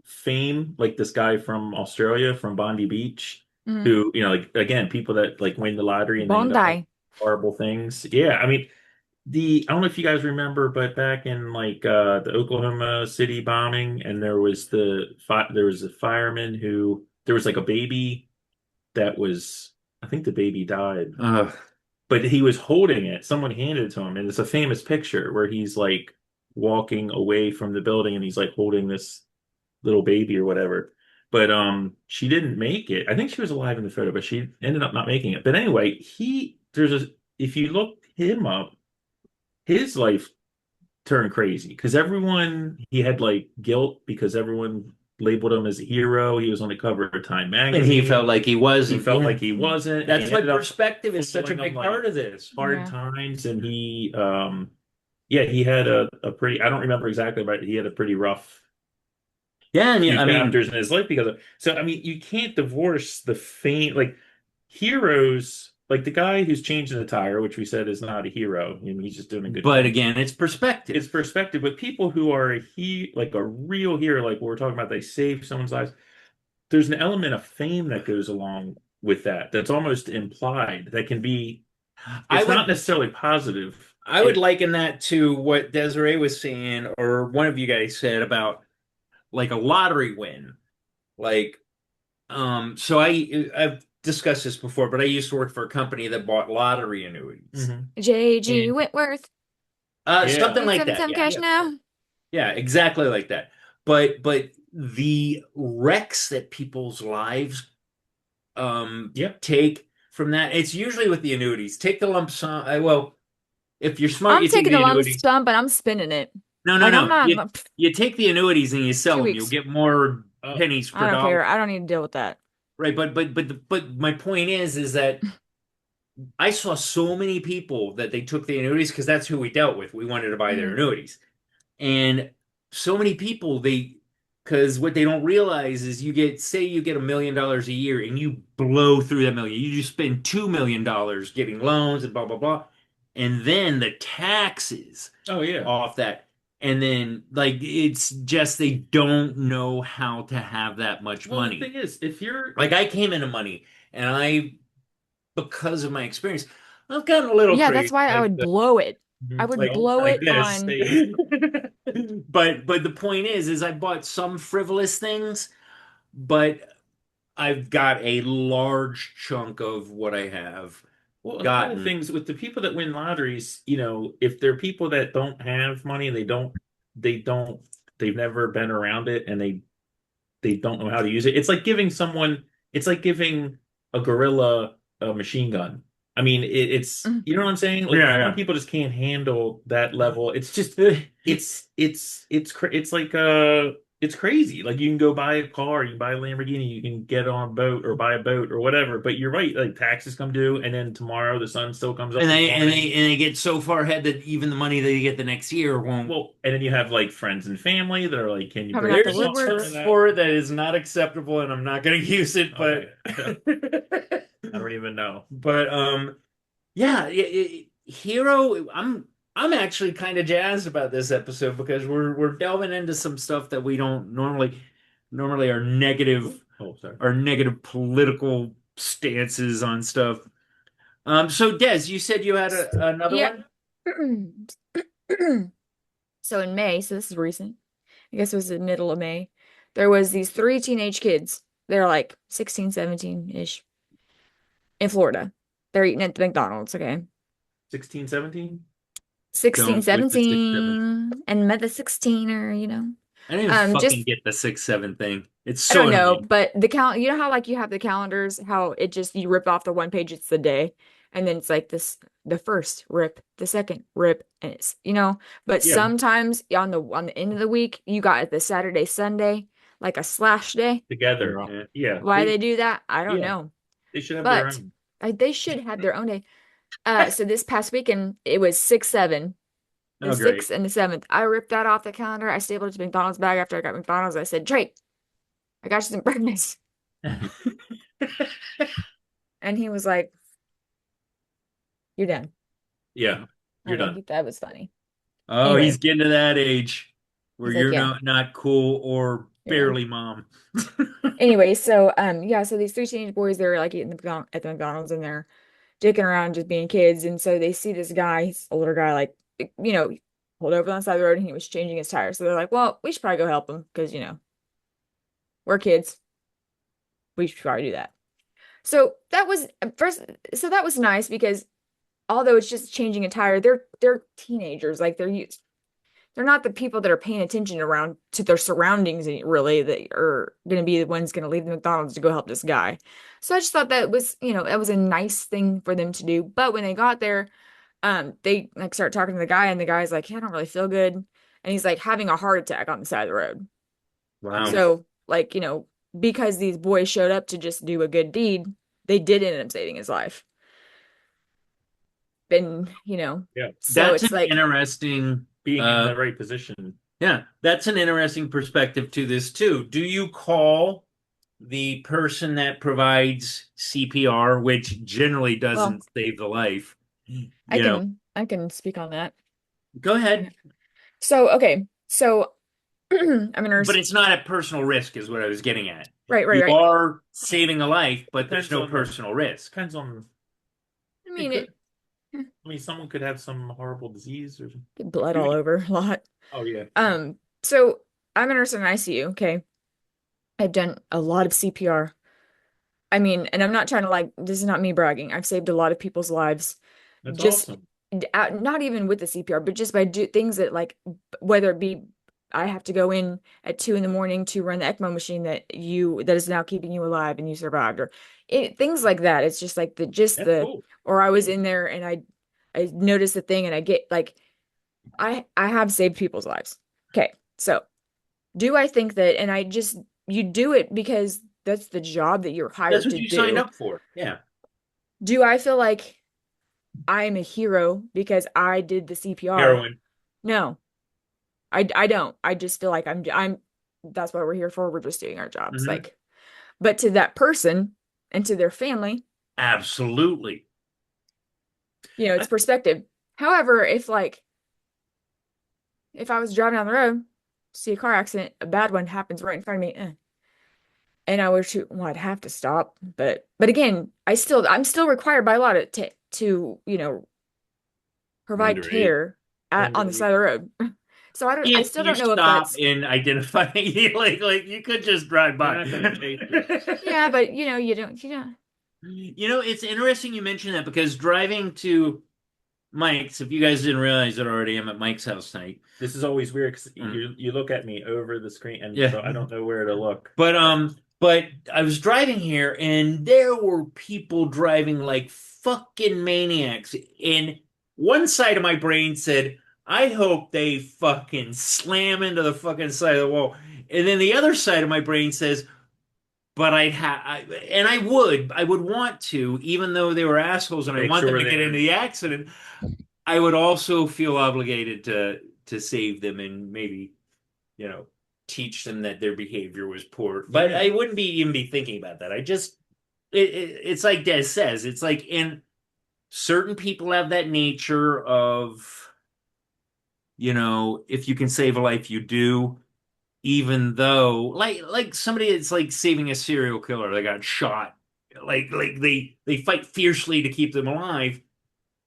fame, like this guy from Australia, from Bondi Beach, Mhm. who, like again, people that like win the lottery and they end up doing Bondi. horrible things. Yeah, I mean, I don't know if you guys remember, but back in like the Oklahoma City bombing, and there was a fireman who there was like a baby that was, I think the baby died, uh, but he was holding it. Someone handed it to him, and it's a famous picture where he's like walking away from the building and he's like holding this little baby or whatever. But she didn't make it. I think she was alive in the photo, but she ended up not making it. But anyway, if you look him up, his life turned crazy because he had like guilt because everyone labeled him as a hero. He was on the cover of Time and he magazine. felt like he He wasn't. felt Yeah. like he wasn't, and he That's why ended up perspective is such a fulfilling big them part like of this. hard Yeah. times. And he yeah, he had a pretty, I don't remember exactly, but he had a pretty rough Yeah, and yeah, few I mean, chapters in his life because of, so I mean, you can't divorce the fame, like heroes, like the guy who's changing the tire, which we said is not a hero. I mean, he's just doing a good but job. again, it's perspective. It's perspective, but people who are like a real hero, like what we're talking about, they save someone's lives. There's an element of fame that goes along with that. That's almost implied. That can be. I It's not would necessarily positive. I would liken that to what Desiree was saying, or one of you guys said about like a lottery win. Like, so I've discussed this before, but I used to work for a company that bought lottery annuities. Mhm. J.G. And Whitworth. yeah, Something Need like some that. Yeah. cash now. Yeah, exactly like that. But the wrecks that people's lives yep. take from that, it's usually with the annuities. Take the lump sum. Well, if you're smart, I'm you take taking the the lump annuity. sum, but I'm spending it. No, no, Like I'm no. not You take the annuities and you sell two them. You'll weeks. get more Oh, pennies I per don't care. dollar. I don't need to deal with that. Right, but my point is that I saw so many people that they took the annuities because that's who we dealt with. We wanted to buy their Mhm. annuities. And so many people because what they don't realize is say you get $1 million a year and you blow through that million. You just spend $2 million getting loans and blah blah blah. And then the taxes oh yeah. off that. And then like it's just they don't know how to have that much Well, the money. thing is, if you're Like I came into money and because of my experience, I've gotten a little Yeah, that's crazy why I would blow it. I Mhm, would like blow like it this. on. But the point is I bought some frivolous things, but I've got a large chunk of what I have well, and one of the gotten. things with the people that win lotteries, if they're people that don't have money, they don't, they've never been around it, and they don't know how to use it. It's like giving a gorilla a machine gun. I mean, Mhm. you know what I'm saying? Like Yeah, some yeah. people just can't handle that level. It's just, it's like it's crazy. Like you can go buy a car, you can buy a Lamborghini, you can get on a boat or buy a boat or whatever. But you're right, like taxes come due, and then tomorrow the sun still comes up And in the they and morning. they and they get so far ahead that even the money that you get the next year won't. Well, and then you have like friends and family that are like, "Can you Coming break out the the There's a law woodwork. term for that?" for it that is not acceptable, and I'm not going to use it, but Okay, I don't even know. but yeah, Hero. I'm actually kind of jazzed about this episode because we're delving into some stuff that we don't normally Oh, sorry. are negative political stances on stuff. So Des, you said you had another Yeah. one? So in May, so this is recent. I guess it was the middle of May. There was these three teenage kids. They're like 16, 17-ish in Florida. They're eating at the McDonald's, okay? 16, 17? 16, Don't with the 6-7. 17, and met the 16er, I didn't even fucking Just get the 6-7 thing. It's I so don't know, annoying. but the count, you know how like you have the calendars, how it just you rip off the one page, it's the day, and then it's like this the first rip, the second rip, and but Yeah, sometimes on the end of the week, you got the Saturday, Sunday, like a slash day. together. Yeah. Yeah, Why they do that, I don't yeah, know. they should have their But own. they should have their own day. So this past weekend, it was 6-7. The Oh, great. 6th and the 7th. I ripped that off the calendar. I stapled it to McDonald's bag after I got McDonald's. I said, Drake, I got you some breakfast. And he was like, you're done. Yeah, I you're know, done. that was funny. Oh, he's Anyway, getting to that age where he's like, you're yeah, not cool or you're done. barely mom. Anyway, so yeah, so these three teenage boys, they're like eating at the McDonald's and they're dicking around just being kids. And so they see this guy, he's an older guy, like, pulled over on the side of the road and he was changing his tires. So they're like, well, we should probably go help him because, we're kids. We should probably do that. So that was first, so that was nice because although it's just changing a tire, they're teenagers, like they're not the people that are paying attention around to their surroundings really that are going to be the ones going to leave the McDonald's to go help this guy. So I just thought that was, that was a nice thing for them to do. But when they got there, they like start talking to the guy and the guy's like, yeah, I don't really feel good. And he's like having a heart attack on the side of the road. Wow. So like, because these boys showed up to just do a good deed, they did end up saving his life. And, Yeah, so That's it's an like, interesting being in the right position. yeah, that's an interesting perspective to this too. Do you call the person that provides CPR, which generally well, doesn't save the life? I You know, can I can speak on that. go ahead. So, okay. So I'm a But nurse. it's not at personal risk, is what I was getting at. Right, right, You right. are saving a life, but there's Depends no on the personal risk. depends on I it mean, could. I mean, someone could have some horrible disease or get blood all over a lot. Oh yeah. So I'm a nurse in an ICU, okay? I've done a lot of CPR. I mean, and I'm not trying to like, this is not me bragging. I've saved a lot of people's lives That's just awesome. not even with the CPR, but just by things that like, whether it be I have to go in at 2 in the morning to run the ECMO machine that is now keeping you alive and you survived, or things like that. It's just like That's cool. or I was in there and I noticed the thing and I get like I have saved people's lives. Okay, so do I think that, and I just, you do it because that's the job that you're That's hired what to you signed do. up for. Yeah. Do I feel like I'm a hero because I did the CPR? Heroin. No, I don't. I just feel like that's what we're here for. We're just doing our jobs. Hmm. Like, but to that person and to their family, Absolutely. it's perspective. However, if I was driving down the road, see a car accident, a bad one happens right in front of me, and I were to, well, I'd have to stop. But again, I'm still required by law to provide Render aid. care on the Render side of the road. So I If still you don't know if stop that's, and identify, like you could just drive They're by. not going to chase you. yeah, but you don't. It's interesting you mention that because driving to Mike's, if you guys didn't realize it already, I'm at Mike's house tonight. This is always weird because Mm. you look at me over the screen, and Yeah. so I don't know where to look. But I was driving here and there were people driving like fucking maniacs. And one side of my brain said, I hope they fucking slam into the fucking side of the wall. And then the other side of my brain says, but and I would want to, even though they were assholes and I Make want them sure to get into they're. the accident, I would also feel obligated to save them and maybe, you know, teach them that their behavior was poor. But Yeah. I wouldn't even be thinking about that. It's like Des says, it's like in certain people have that nature of, if you can save a life, you do, even though like somebody it's like saving a serial killer that got shot. Like they fight fiercely to keep them alive,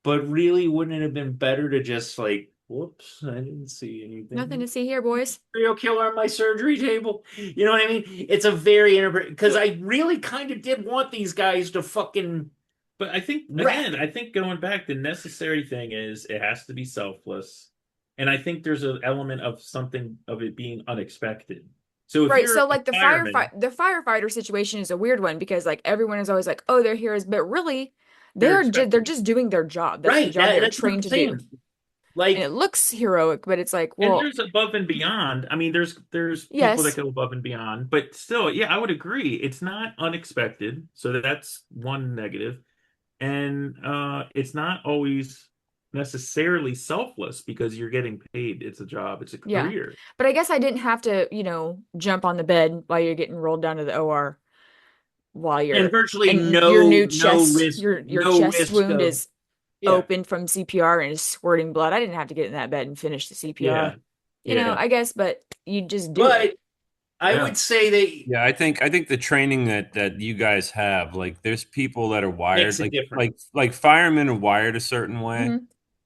but really wouldn't it have been better to just like, whoops, I didn't see Nothing anything. to see here, boys. Serial killer on my surgery table. You know what I mean? It's a very because I really kind of did want these guys to fucking But I think wreck. again, I think going back, the necessary thing is it has to be selfless, and I think there's an element of something of it being unexpected. So if Right. you're So a like fireman, the firefighter situation is a weird one because like everyone is always like, oh, they're heroes, but really they're they're expected. just doing their job. That's the Right. job they're That's what I'm trained to do. saying. And Like it looks heroic, but it's like, And well, there's above and beyond. I mean, there's people that yes. go above and beyond, but still, yeah, I would agree. It's not unexpected, so that's one negative. And it's not always necessarily selfless because you're getting paid. It's a job, it's a Yeah. career. But I guess I didn't have to, jump on the bed while you're getting rolled down to the OR while and you're virtually and your new no chest, risk, your no chest risk wound of is yeah. open from CPR and is squirting blood. I didn't have to get in that bed and finish the Yeah, CPR. yeah, I guess, but you just do it. But I yeah. would say that Yeah, I think the training that you guys have, like there's people that are wired makes it like different. like firemen are wired a certain way, Hmm.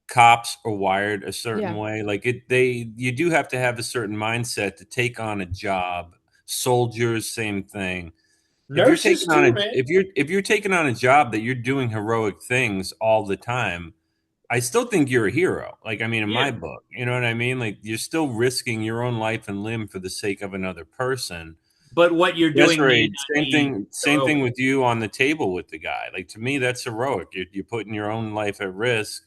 cops are wired a certain Yeah. way. Like you do have to have a certain mindset to take on a job. Soldiers, same thing. Nurses too, man. If you're taking on a job that you're doing heroic things all the time, I still think you're a hero. Like, I mean, in Yeah. my book, you know what I mean? Like, you're still risking your own life and limb for the sake of another person. But what you're doing may Desiree, not be same thing heroic. with you on the table with the guy. Like, to me, that's heroic. You're putting your own life at risk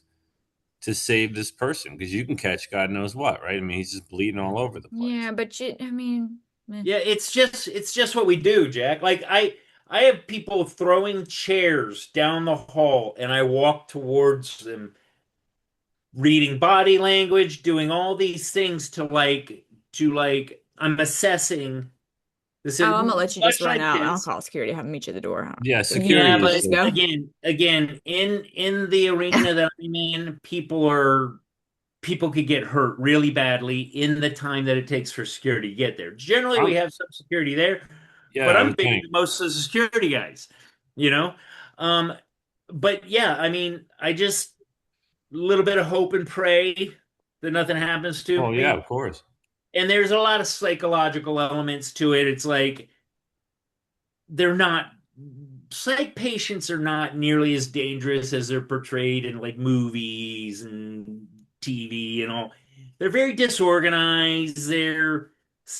to save this person because you can catch God knows what, right? I mean, he's just bleeding all over the Yeah, place. but I mean, meh. Yeah, it's just what we do, Jack. Like I have people throwing chairs down the hall and I walk towards them reading body language, doing all these things to I'm assessing this Oh, I'm gonna let you just much run like out. I'll this. call security, have them meet you at the door. Yeah, You Yeah, security can is but just go. again, in the arena that I'm in, people could get hurt really badly in the time that it takes for security to get there. Generally, we I'm, have some security there, yeah, but I I'm would bigger think. than most of the security guys, you know? Um, but yeah, I mean, I just a little bit of hope and pray that nothing happens to Oh yeah, me. of course. And there's a lot of psychological elements to it. It's like they're not psych patients are not nearly as dangerous as they're portrayed in like movies and TV and all. They're very disorganized.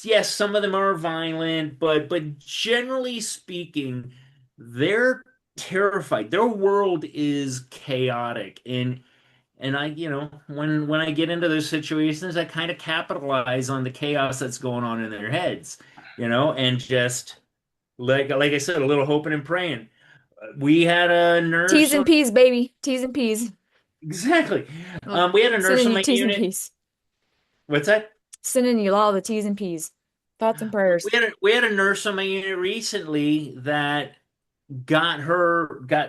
Yes, some of them are violent, but generally speaking, they're terrified. Their world is chaotic And when I get into those situations, I kind of capitalize on the chaos that's going on in their heads, and just like I said, a little hoping and praying. We had a T's nurse and on P's, baby. T's and P's. exactly. Look, We had a nurse sending on you my T's and unit. P's. What's that? Sending you all the T's and P's. Thoughts and prayers. We had a nurse on my unit recently that got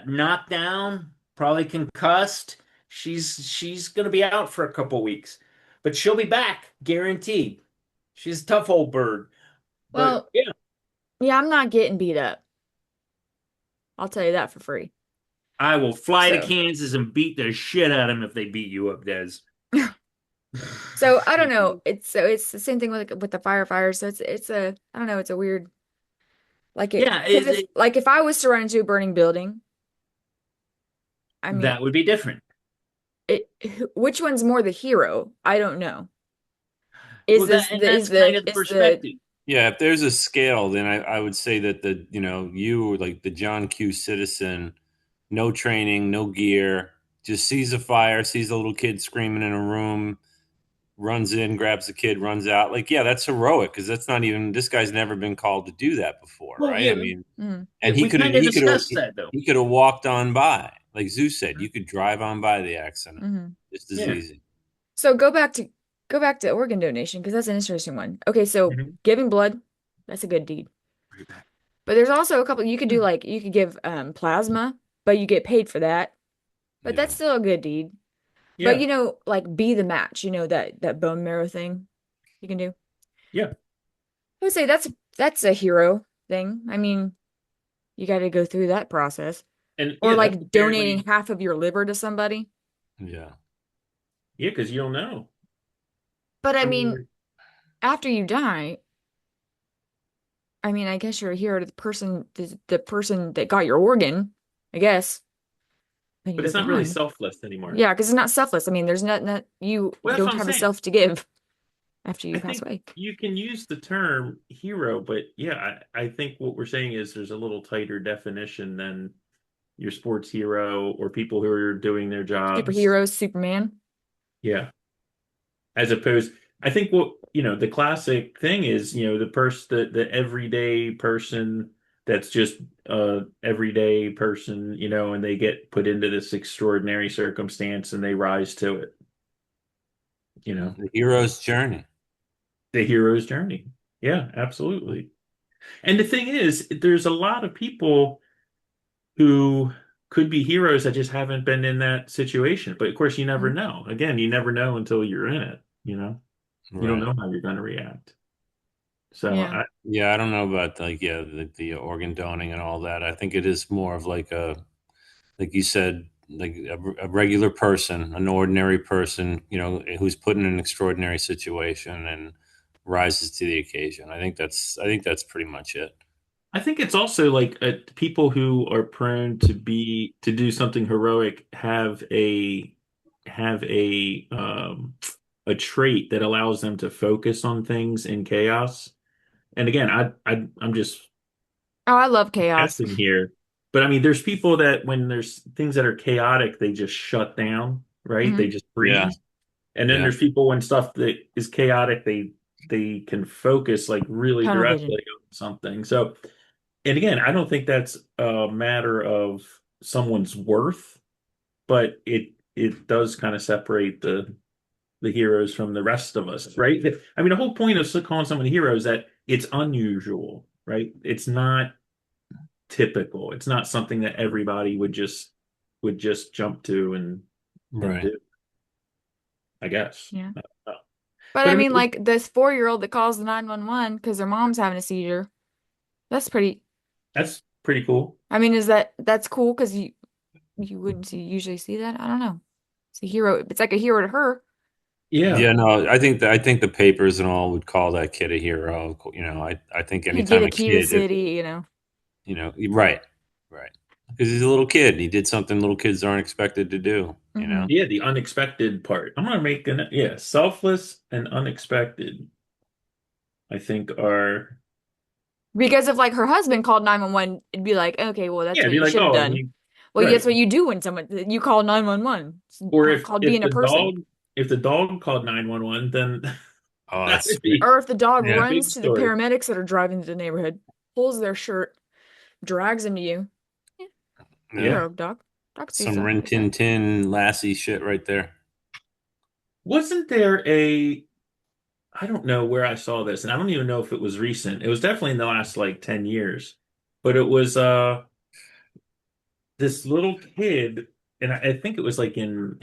knocked down, probably concussed. She's gonna be out for a couple weeks, but she'll be back, guaranteed. She's a tough old bird. But Well, yeah, yeah, I'm not getting beat up. I'll tell you that for free. I will fly to So, Kansas and beat the shit out of them if they beat you up, Des. so I don't know. It's the same thing with the firefighters. So it's a I don't know. It's a weird like it Yeah, because if I was to run into a burning building, I mean, that would be different. which one's more the hero? I don't know. Well, that's kind of the Is the perspective. Yeah, if there's a scale, then I would say that you like the John Q. Citizen, no training, no gear, just sees a fire, sees a little kid screaming in a room, runs in, grabs the kid, runs out. Like, yeah, that's heroic because that's not even this guy's never been called to do that before, Well, right? yeah, I mean, mm, and we kind of discussed that though. he could have walked on by, like Zeus said, you could drive on by the accident mhm. just as Yeah. easy. So go back to organ donation because that's an interesting one. Okay, so Mhm. giving blood, that's a good deed. But there's also a couple you could do like you could give plasma, but you get paid for that. But Yeah, that's still a good deed. But Yeah, like be the match, that bone marrow thing you can do. yeah, I would say that's a hero thing. I mean, you got to go through that process. and Or yeah, that's like donating apparently half of your liver to somebody. yeah. yeah, because you don't know. But I I mean, mean, after you die, I mean, I guess you're a hero to the person that got your organ, I guess. Then But you're it's not really gone. selfless anymore. Yeah, because it's not selfless. I mean, there's not you Well, that's don't what I'm have a saying. self to give after you I pass think away. you can use the term hero, but yeah, I think what we're saying is there's a little tighter definition than your sports hero or people who are doing their jobs. Superheroes, Superman. Yeah. As opposed, I think the classic thing is, the everyday person that's just everyday person, and they get put into this extraordinary circumstance and they rise to it, you know, The hero's journey. the hero's journey. Yeah, absolutely. And the thing is, there's a lot of people who could be heroes that just haven't been in that situation. But of course, you never Mhm. know. Again, you never know until you're in it, You don't Right. know how you're going to react. So Yeah. Yeah, I don't know about like the organ donating and all that. I think it is more of like like you said, like a regular person, an ordinary person, who's put in an extraordinary situation and rises to the occasion. I think that's pretty much it. I think it's also like people who are prone to do something heroic have a trait that allows them to focus on things in chaos. And again, I'm just Oh, I love chaos. guessing here, but I mean, there's people that when there's things that are chaotic, they just shut down, right? They Hmm. just Yeah, freeze. And then yeah, there's people when stuff that is chaotic, they can focus like really Tunnel vision. directly on something. So, and again, I don't think that's a matter of someone's worth, but it does kind of separate the heroes from the rest of us, right? I mean, the whole point of calling someone a hero is that it's unusual, right? It's not typical. It's not something that everybody would just jump to and right. do, I guess. Yeah. Uh, But But I I mean, mean, like this 4-year-old that calls the 911 because their mom's having a seizure. That's pretty. that's pretty cool. I mean, that's cool because you wouldn't usually see that. I don't know. It's a hero. It's like a hero to her. Yeah. Yeah, no, I think the papers and all would call that kid a hero. I think He'd get anytime a a key to the kid, if city. right, right, because he's a little kid, and he did something little kids aren't expected to do. Hmm. Yeah, the unexpected part. I'm gonna make selfless and unexpected, I think are Because if like her husband called 911, it'd be like, okay, well, that's yeah, what be you like, should have oh, done. Well, that's Right. what you do when someone you call 911. It's Or not called if being a person. the dog called 911, then Oh, that that's would sweet. be Or if the dog a Yeah. big runs to the story. paramedics that are driving to the neighborhood, pulls their shirt, drags him to you. Yeah, Yeah. hero dog. Dogs do Some stuff Rin like Tin that. Tin Lassie shit right there. Wasn't there a I don't know where I saw this, and I don't even know if it was recent. It was definitely in the last like 10 years. But it was this little kid, and I think it was like in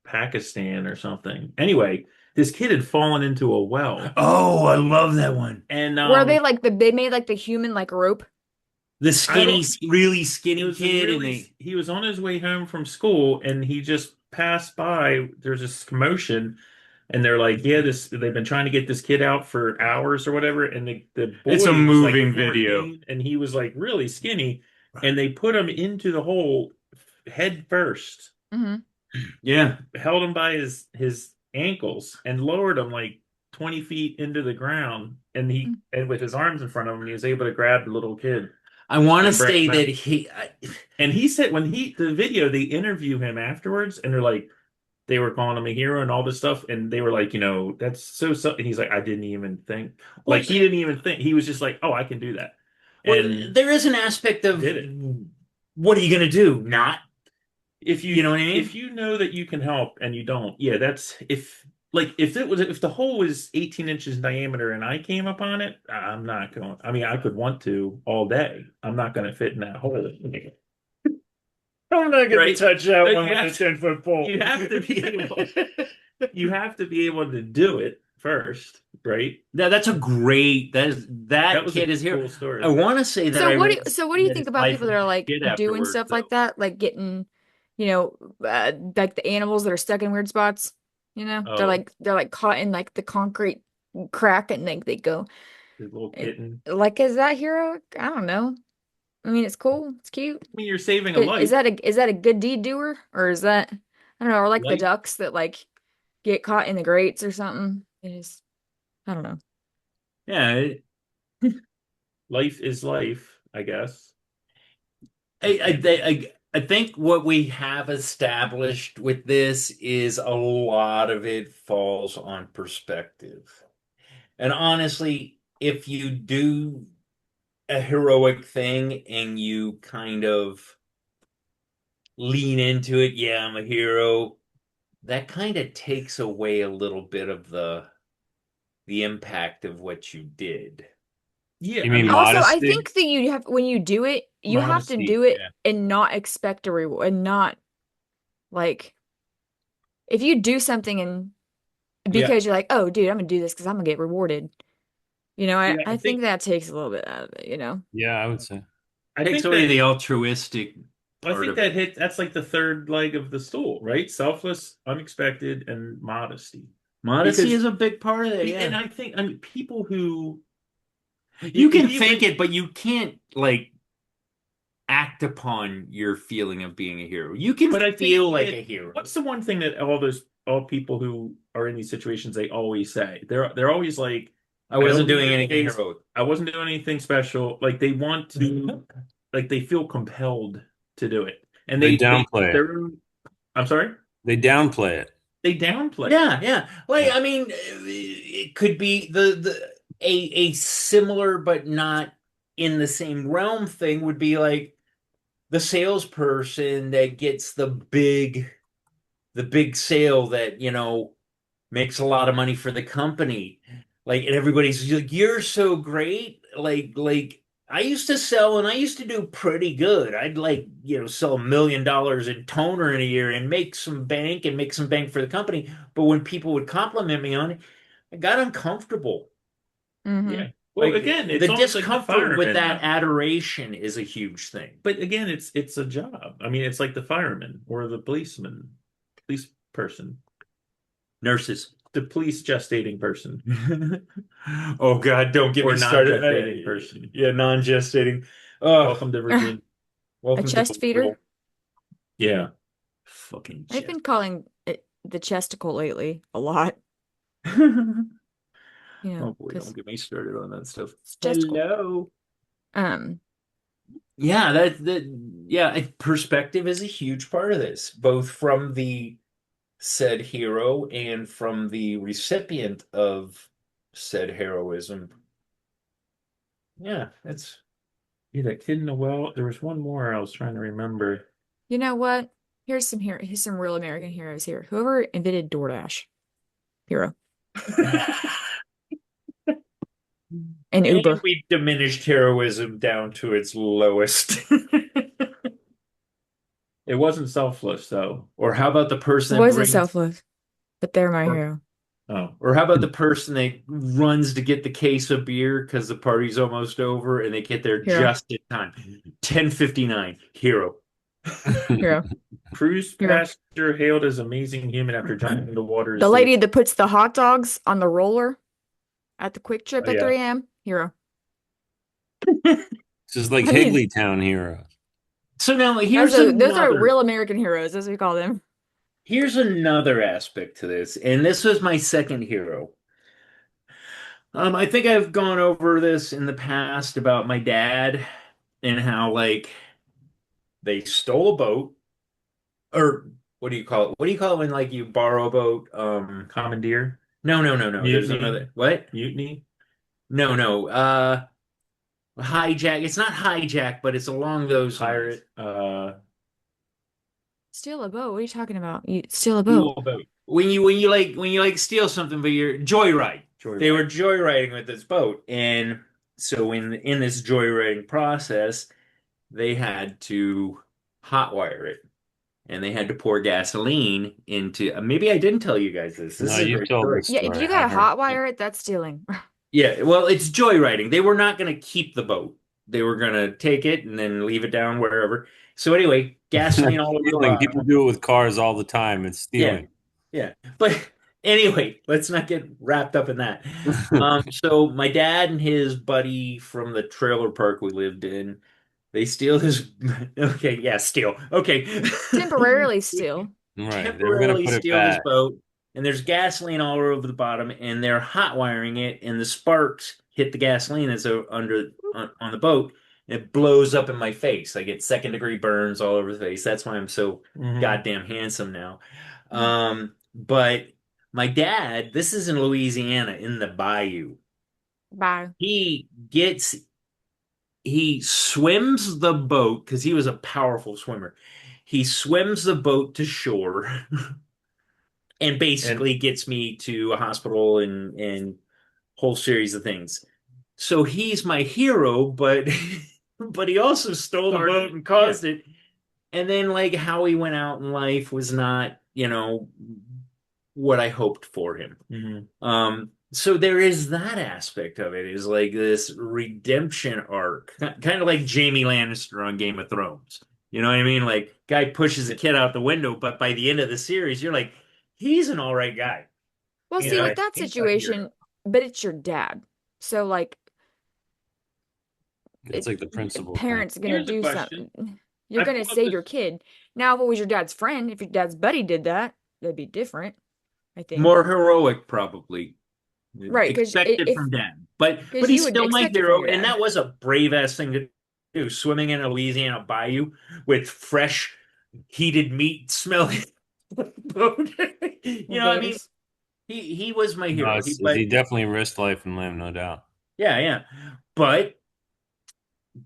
Pakistan or something. Anyway, this kid had fallen into a well. Oh, I love that one. And Where they like they made like the human like rope. The I don't skinny, really it skinny was a kid, and really he was on his way home from school and he just passed by. There's this commotion and they're like, yeah, this they've been trying to get this kid out for hours or whatever. And the it's boy a was like moving video. 14 and he was like really skinny, and they put him into the hole head first, Hmm. Yeah. held him by his ankles and lowered him like 20 feet into the ground, and with his arms in front of him, he was able to grab the little kid. I want to And bring say him that out. And he said when the video, they interview him afterwards and they're like, they were calling him a hero and all this stuff. And they were like, that's so, and he's like, I didn't even think, Well, like, he didn't even think. He was just like, oh, I can do that. well, And there is an aspect of did it. what are you going to do? Not, If you know what I mean? if you know that you can help and you don't, yeah, that's if the hole was 18 inches in diameter and I came upon it, I'm not going. I mean, I could want to all day. I'm not going to fit in that hole. I'm not Right? touch that But one you with a have to- 10-foot pole. You have to be able. You have to be able to do it first, right? Now, that's a great. That Was a kid is here. cool story. I want to say that I read So what do you that think his about life people that are like did doing afterwards, stuff like though. that, like getting, like the animals that are stuck in weird spots, they're Oh, like caught in like the concrete crack and they go. the little It, kitten. like, is that hero? I don't know. I mean, it's cool, it's cute. I mean, you're saving a But life. is that a good deed doer, or is that I don't know, or like the Life, ducks that like get caught in the grates or something? It is I don't know. Yeah, life is life, I guess. I think what we have established with this is a lot of it falls on perspective. And honestly, if you do a heroic thing and you kind of lean into it, yeah, I'm a hero, that kind of takes away a little bit of the impact of what you did. Yeah, You I mean mean, Also, I modesty? think that you have when you do it, you have to modesty. do it Yeah. and not expect a reward and not like if you do something and Yeah. because you're like, oh dude, I'm gonna do this because I'm gonna get rewarded. Yeah, I think that takes a little bit out of it. Yeah, I would say. I Takes think away that the altruistic I part think of that it. that's like the third leg of the stool, right? Selfless, unexpected, and modesty. Modesty Because is a big part of it, and yeah. I mean, people who You if can you think went- it, but you can't like act upon your feeling of being a hero. You can But I think feel like that- a hero. What's the one thing that all people who are in these situations they always say? They're always like, I wasn't don't doing need anything praise. heroic. I wasn't doing anything special. Like they want to, like they feel compelled to do it, and They downplay it. they're. I'm sorry. They downplay it. They downplay. it. Yeah, yeah. Like Yeah. I mean, it could be a similar but not in the same realm thing would be like the salesperson that gets the big sale that, makes a lot of money for the company. Like, and everybody's like, "You're so great." Like I used to sell and I used to do pretty good. I'd like, sell $1 million in toner in a year and make some bank for the company. But when people would compliment me on it, I got uncomfortable. Hmm. Yeah. Well, Like, again, it's the almost like the discomfort with fireman. that adoration is a huge thing. But again, it's a job. I mean, it's like the fireman or the police person, Nurses. the police gestating person, Oh God, don't get or me started. non-gestating person. Yeah, non-gestating. Oh, Welcome to Virginia. welcome A to chest the feeder? world. Yeah. Fucking I've been calling it the chesticle lately a lot. Oh boy, 'Cause don't get me started on that stuff. it's chesticle. Hello. Um, Yeah, perspective is a huge part of this, both from the said hero and from the recipient of said heroism. Yeah, it's Yeah, that kid in the well. There was one more I was trying to remember. You know what? Here's some real American heroes here. Whoever invented DoorDash, hero, and and Uber. we diminished heroism down to its lowest. It wasn't selfless though. Or how about the It person that wasn't brings selfless, but they're my or, hero. Oh, or how about the person that runs to get the case of beer because the party's almost over and they get there Hero, just in time. 10:59, hero. hero, cruise hero. passenger hailed as amazing human after jumping into water to The save. lady that puts the hot dogs on the roller at the Quick Trip Oh, at yeah. 3 a.m. Hero. This is like I mean, Higglytown heroes. So now those are real American heroes, as we call them. here's another aspect to this, and this was my second hero. I think I've gone over this in the past about my dad and how like they stole a boat, or what do you call it? What do you call it when like you borrow a boat? Commandeer, No, no, no, no. There's mutiny, another. What? mutiny. No, no. Hijack. It's not hijack, but it's along those lines. Pirate, Steal a boat. What are you talking about? You steal a boat. Steal a boat. When you steal something, but you're joyride. They were joyride. joyriding with this boat, and so in this joyriding process, they had to hotwire it, and they had to pour gasoline into. Maybe I didn't tell you guys this. This No, is a you great told story. this Yeah, if story. you I gotta heard. hotwire it, that's stealing. Yeah, well, it's joyriding. They were not going to keep the boat. They were going to take it and then leave it down wherever. So anyway, gasoline That's all over the stealing. bottom. People do it with cars all the time. It's Yeah, stealing. yeah. But anyway, let's not get wrapped up in that. So my dad and his buddy from the trailer park we lived in, they steal his. Okay, yeah, steal. Okay. Temporarily steal. Right. They were gonna Temporarily put it steal this back. boat, and there's gasoline all over the bottom, and they're hot wiring it, and the sparks hit the gasoline that's on the boat, and it blows up in my face. I get second degree burns all over the face. That's why I'm so Mhm. goddamn handsome now. But my dad, this is in Louisiana, in the bayou. Bye. He gets he swims the boat because he was a powerful swimmer. He swims the boat to shore and And basically gets me to a hospital and whole series of things. So he's my hero, but but he also stole the boat and caused it. And then like how he went out in life was not, what I hoped for him. mhm. So there is that aspect of it, is like this redemption arc, kind of like Jamie Lannister on Game of Thrones. You know what I mean? Like guy pushes a kid out the window, but by the end of the series, you're like, he's an all right guy. Well, You see, know, with that he's my hero. situation, but it's your dad. So, like, It's like the principal thing. parents are gonna Here's a do question. something. You're I gonna pulled up save this. your kid. Now, if it was your dad's friend, if your dad's buddy did that, that'd be different, I think. More heroic, probably. Right, because Expected if from dad. But because you he's would still my expect it from hero, your and dad. that was a brave ass thing to do, swimming in a Louisiana bayou with fresh, heated meat smelling boat. Well, I mean, bears. he was my No, hero. But he definitely risked life and limb, no doubt. yeah, yeah. But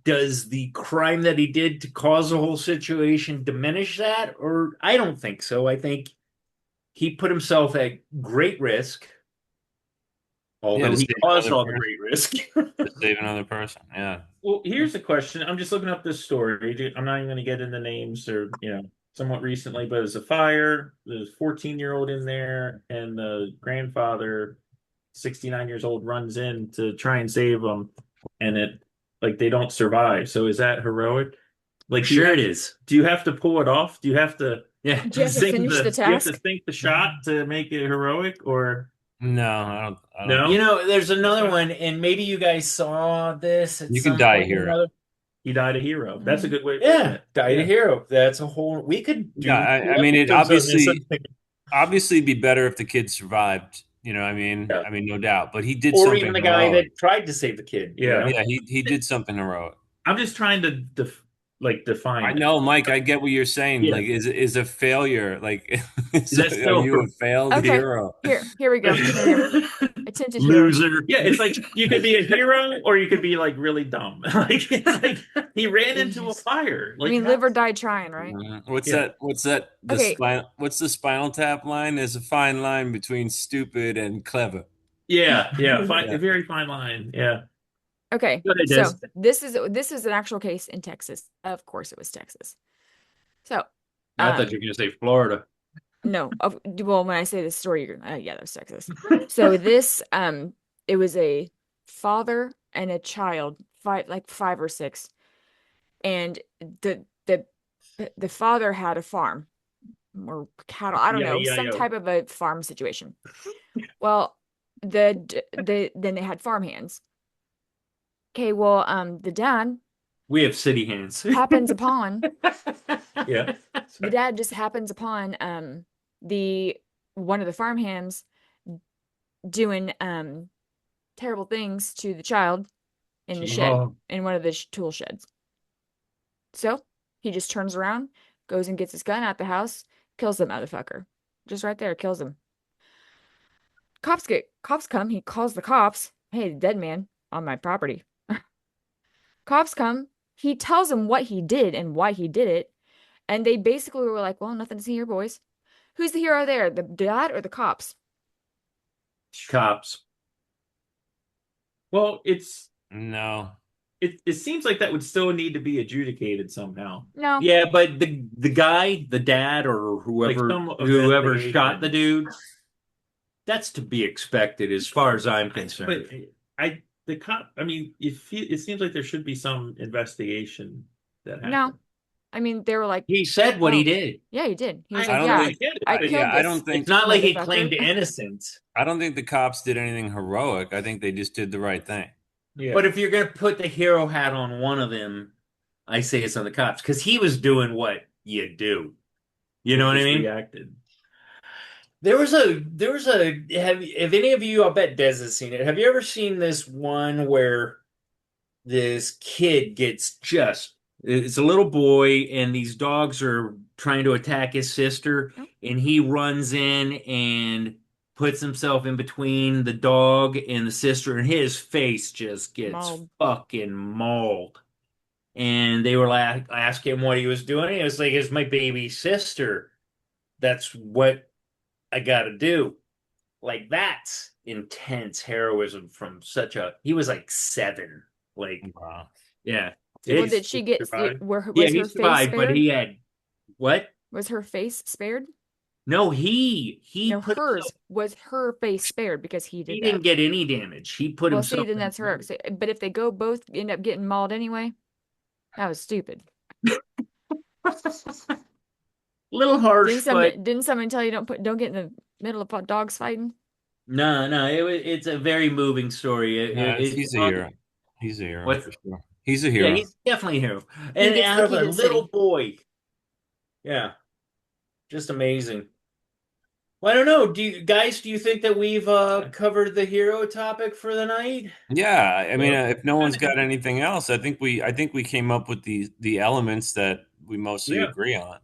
does the crime that he did to cause the whole situation diminish that? Or I don't think so. I think he put himself at great risk, Yeah, although to he save caused another all the person. great risk. To save another person. Yeah. Well, here's the question. I'm just looking up this story. I'm not even going to get into names or, somewhat recently, but it's a fire. There's a 14-year-old in there, and the grandfather, 69 years old, runs in to try and save them, and they don't survive. So is that heroic? Like, Sure it is. do you have to pull it off? Do you have to Yeah. Do you have to sink finish the do you have to task? sink the shot to make it heroic, or No, I don't. I don't. no? There's another Okay. one, and maybe you guys saw this at You can some die a point or hero. another. He died a hero. That's a good way of putting Yeah, it. died a Yeah. hero. That's a whole. We could Yeah, do two I mean, it episodes on this. obviously be better if the kid survived. You know, what I mean, Yeah. no doubt. But he did Or something even the guy heroic. that tried to save the kid. Yeah. Yeah, he did something heroic. I'm just trying to define I it. know, Mike, I get what you're saying. Yeah. Like, is a failure, like, Is that are still you a failed Okay, hero? here we go. Here we go. Attempted hero. Loser. Yeah, it's like you could be a hero or you could be like really dumb. Like it's like he ran into a fire. I Like mean, live or that's die trying, right? What's yeah. that? What's that? Okay, What's the Spinal Tap line? There's a fine line between stupid and clever. Yeah, fine, Yeah. a very fine line. Yeah. okay. Go ahead, So Des. this is an actual case in Texas. Of course, it was Texas. So, I thought you were going to say Florida. no, well, when I say this story, yeah, that was Texas. So this, it was a father and a child, like 5 or 6, and the father had a farm or cattle. I don't know, some type of a farm situation. Well, then they had farm hands. Okay, well, the dad We have city hands. happens upon Yeah. the dad just happens upon the one of the farm hands doing terrible things to the child in the shed, Oh. in one of the tool sheds. So he just turns around, goes and gets his gun out the house, kills the motherfucker. Just right there, kills him. Cops come, he calls the cops. Hey, dead man on my property. Cops come, he tells them what he did and why he did it, and they basically were like, well, nothing to see here, boys. Who's the hero there, the dad or the cops? Cops. Well, No. it seems like that would still need to be adjudicated somehow. No. Yeah, but the guy, the dad, or whoever Some whoever investigation. shot the dude, that's to be expected as far as I'm But concerned. the cop. I mean, it seems like there should be some investigation that happened. No. I mean, they were like, He said what he oh, did. yeah, he did. He was I like, don't yeah, think- get it. I But killed I this. don't think It's not like he motherfucker. claimed innocence. I don't think the cops did anything heroic. I think they just did the right thing. Yeah. But if you're going to put the hero hat on one of them, I say it's on the cops because he was doing what you do. You know what I just mean? reacted. There was a have any of you, I'll bet Des has seen it. Have you ever seen this one where this kid gets it's a little boy and these dogs are trying to attack his sister No. and he runs in and puts himself in between the dog and the sister and his face just gets Mauled. fucking mauled. And they were like asking him what he was doing. It was like, it's my baby sister. That's what I gotta do. Like that's intense heroism from he was like 7. Like, Wow. yeah. Well, It's- did she get, survived? was yeah, her he face survived, but spared? he had what? Was her face spared? No, he No, put hers was her face spared because he he did didn't that. get any damage. He put Well, see, himself then that's her. But if they go both end up getting mauled anyway, that was stupid. little harsh, but Didn't someone tell you don't get in the middle of dogs fighting? no, it's a very moving story. He's a hero. He's a hero What? for sure. He's a Yeah, hero. he's definitely a hero. And gets out the of key a to the little city. boy. Yeah. Just amazing. Well, I don't know. Do you think that we've covered the hero topic for the night? Yeah, I mean, Well, if no one's got anything else, I think we came up with the elements that we mostly Yeah. agree on.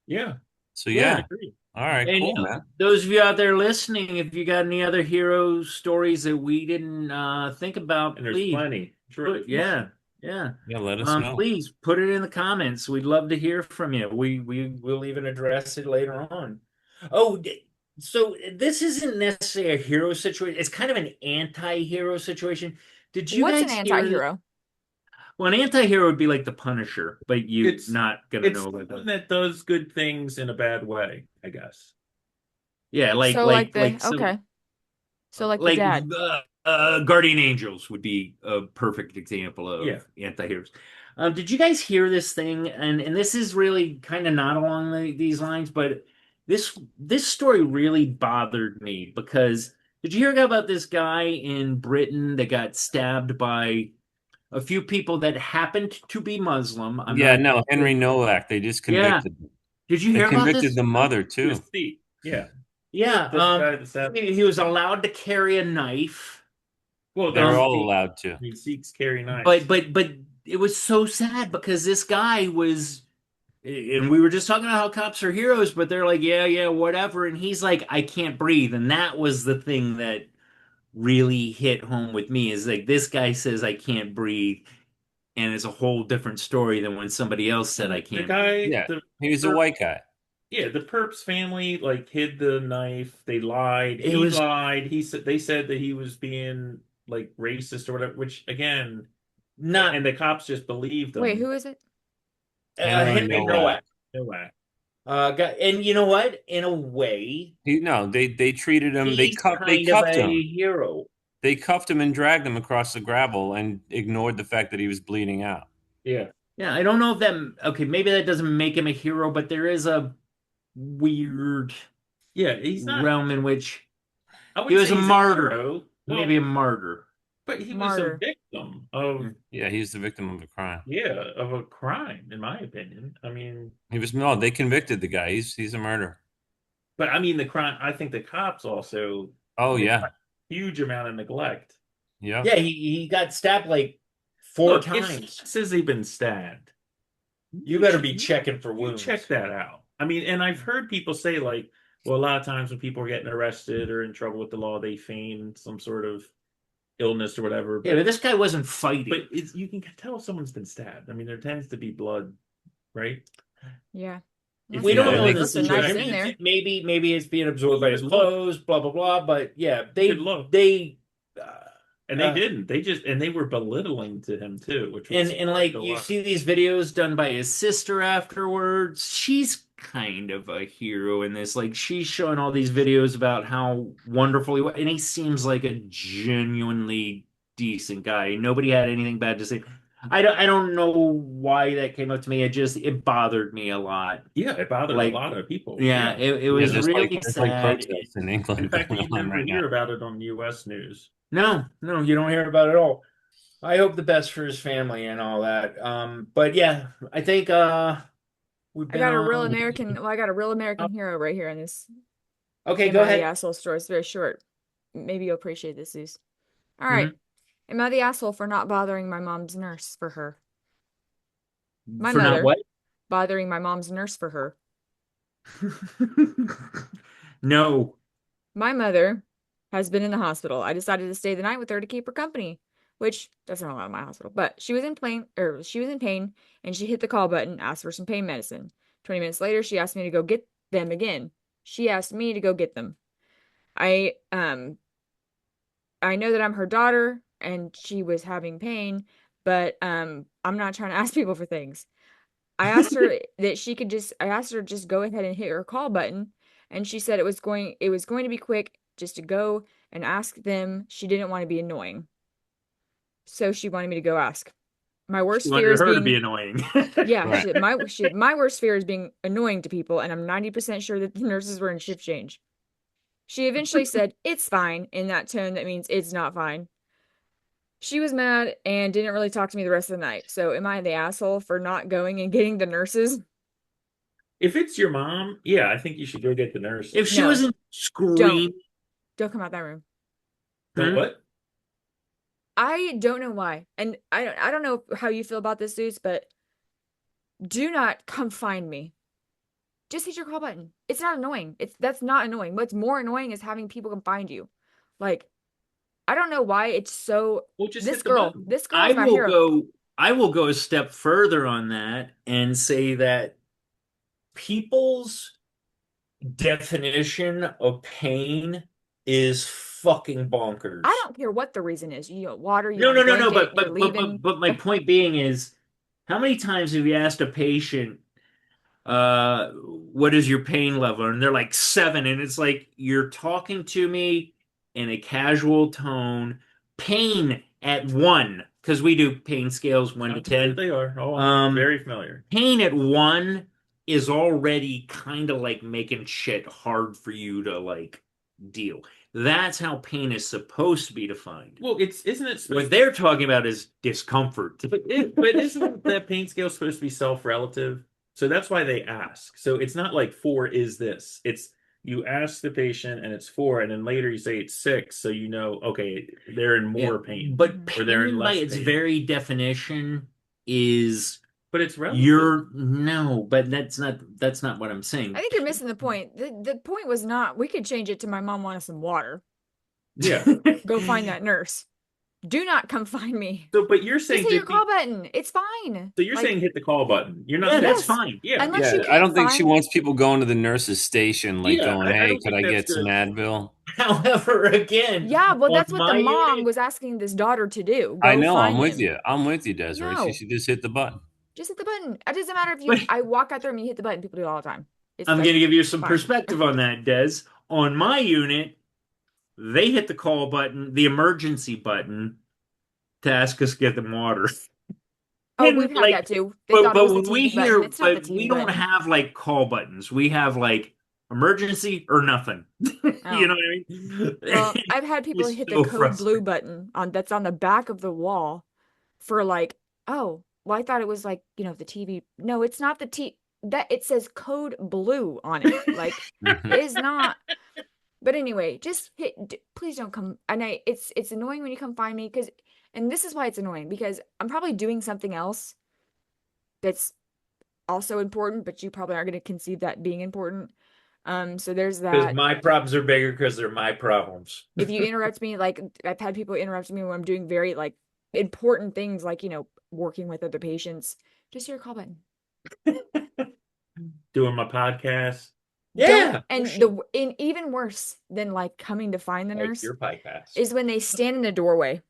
Yeah. So I yeah, agree. all right, And cool, man. those of you out there listening, if you got any other hero stories that we didn't think about, And there's please. plenty. Sure. Yeah. Yeah, let us know. Please put it in the comments. We'd love to hear from you. We will even address it later on. Oh, so this isn't necessarily a hero situation. It's kind of an anti-hero situation. Did you What's guys an hear anti-hero? Well, an anti-hero would be like the Punisher, but you're It's- not gonna It's know about someone that. that does good things in a bad way, I guess. Yeah, So like the so- okay. So like the dad. Guardian Angels would be a perfect example of Yeah. anti-heroes. Did you guys hear this thing? And this is really kind of not along these lines, but this story really bothered me because did you hear about this guy in Britain that got stabbed by a few people that happened to be Muslim? Henry Nowak. They just convicted him. Did you They hear about convicted this? the mother too. His feet. Yeah. Yeah, This guy that's he was allowed to carry a knife. well, They're there's all Sikh- allowed to. I mean, Sikhs carry knives. But it was so sad because this guy was, and we were just talking about how cops are heroes, but they're like, yeah, yeah, whatever. And he's like, I can't breathe. And that was the thing that really hit home with me is like, this guy says, I can't breathe. And it's a whole different story than when somebody else said, I The can't breathe. guy, Yeah, the he was a perp, white guy. yeah, the perp's family like hid the knife. They lied. It He was lied. He said they said that he was being like racist or whatever. Which again, not and the cops just believed Wait, him. who is it? Henry Henry Nowak. Nowak. No way. And you know what? In a way, No, they treated him. he's They kind of cuffed a him. hero. They cuffed him and dragged him across the gravel and ignored the fact that he was bleeding out. Yeah, Yeah, I don't know if that, okay, maybe that doesn't make him a hero, but there is a weird yeah. He's not. realm in which I he wouldn't was say a he's a martyr, hero. Well, maybe a martyr. but he was a Martyr. victim of Yeah, he's the victim of a crime. of a crime, in my opinion. I mean, He was no, they convicted the guy. He's a murderer. but I mean the crime. I think the cops also Oh they yeah. got a huge amount of neglect. Yeah. Yeah, he got stabbed like four Look, if times. says they've been stabbed, You better be checking for you wounds. check that out. I mean, and I've heard people say like, well, a lot of times when people are getting arrested or in trouble with the law, they feign some sort of illness or whatever. Yeah, but this guy wasn't fighting. But you can tell if someone's been stabbed. I mean, there tends to be blood, right? Yeah. If We you don't Yeah, know they- the Lots of knives situation. in there. Maybe it's being absorbed by his Good clothes, blah blah blah. But yeah, Good look. they And they Uh, didn't. They were belittling to him too, which was and like a you lot. see these videos done by his sister afterwards. She's kind of a hero in this. Like she's showing all these videos about how wonderful he was, and he seems like a genuinely decent guy. Nobody had anything bad to say. I don't know why that came up to me. It bothered me a lot. Yeah, it bothered Like, a lot of people. Yeah, it Yeah, was there's really there's like sad. protests in England In fact, going you on never right hear now. about it on U.S. news. No, you don't hear about it at all. I hope the best for his family and all that. But yeah, I think we've I been got a real on. American. Well, I got a real American hero right here in this. Okay, Am go I the ahead. asshole story? It's very short. Maybe you'll appreciate this, Zeus. All Mm-hmm. right. Am I the asshole for not bothering my mom's nurse for her? My For not mother. what? Bothering my mom's nurse for her. No. My mother has been in the hospital. I decided to stay the night with her to keep her company, which doesn't allow my hospital. But she was in pain, and she hit the call button, asked for some pain medicine. 20 minutes later, she asked me to go get them again. She asked me to go get them. I know that I'm her daughter and she was having pain, but I'm not trying to ask people for things. I asked her to just go ahead and hit her call button, and she said it was going to be quick, just to go and ask them. She didn't want to be annoying. So she wanted me to go ask. My worst You fear wanted is her to being be annoying. yeah, Right. my worst fear is being annoying to people, and I'm 90% sure that the nurses were in shift change. She eventually said, "It's fine," in that tone that means it's not fine. She was mad and didn't really talk to me the rest of the night. So am I the asshole for not going and getting the nurses? If it's your mom, yeah, I think you should go get the nurse. If she No. wasn't screaming, Don't come out that room. Don't what? I don't know why. And I don't know how you feel about this, Zeus, but do not come find me. Just hit your call button. It's not annoying. That's not annoying. What's more annoying is having people come find you. Like, I don't know why it's so. Well, just This hit the girl button. is my hero. I will go a step further on that and say that people's definition of pain is fucking bonkers. I don't care what the reason is. You want water, you No, want no, a no, no. blanket, But you're but, but leaving. but but my point being is, how many times have you asked a patient, what is your pain level? And they're like 7, and it's like you're talking to me in a casual tone. Pain at 1, because we do pain scales 1 to 10. They are. Oh, I'm very familiar. Pain at 1 is already kind of like making shit hard for you to like deal. That's how pain is supposed to be defined. Well, isn't it What they're talking about is discomfort. but isn't that pain scale supposed to be self-relative? So that's why they ask. So it's not like 4 is this. It's you ask the patient and it's 4, and then later you say it's 6, so you know, okay, they're in more pain. But Or they're in pain by less its pain. very definition is But it's relative. but that's not what I'm saying. I think you're missing the point. The point was not, we could change it to my mom wanted some water. Yeah. Go find that nurse. Do not come find me. So, but you're Just saying hit your that call button. It's fine. so you're Like, saying hit the call button. You're not Yeah, saying that's Yes. fine. yeah. Unless Yeah, you I can't don't think she find. wants people going to the nurse's station, like Yeah, going, I "Hey, don't could think I that's get some good. Advil?" However, again, Yeah, well, on that's what the my mom unit, was asking this daughter to do. I Go know. I'm find with him. you. I'm with you, Desiree. She No. should just hit the button. Just hit the button. It doesn't matter if But- I walk out there and you hit the button. People do it all the time. It's I'm like, going to give you some fine. perspective on that, Des. On my unit, they hit the call button, the emergency button, to ask us to get them water. Oh, And, we've had like, that too. They thought it was the when we TV button. hear, It's not the but TV we don't button. have like call buttons. We have like emergency or nothing. Oh. You know what I mean? Well, I've had people It's hit the so code blue frustrating. button that's on the back of the wall for like, oh, well, I thought it was like, the TV. No, it's not the that it says code blue on it. Like, it is not. But anyway, just please don't come. And it's annoying when you come find me and this is why it's annoying, because I'm probably doing something else that's also important, but you probably aren't going to conceive that being important. So there's Because that. my problems are bigger because they're my problems. If you interrupt me, like I've had people interrupt me when I'm doing very like important things, like working with other patients, just hit your call button. Doing my podcast. Yeah. And even worse than like coming to find the Like nurse your podcast. is when they stand in the doorway.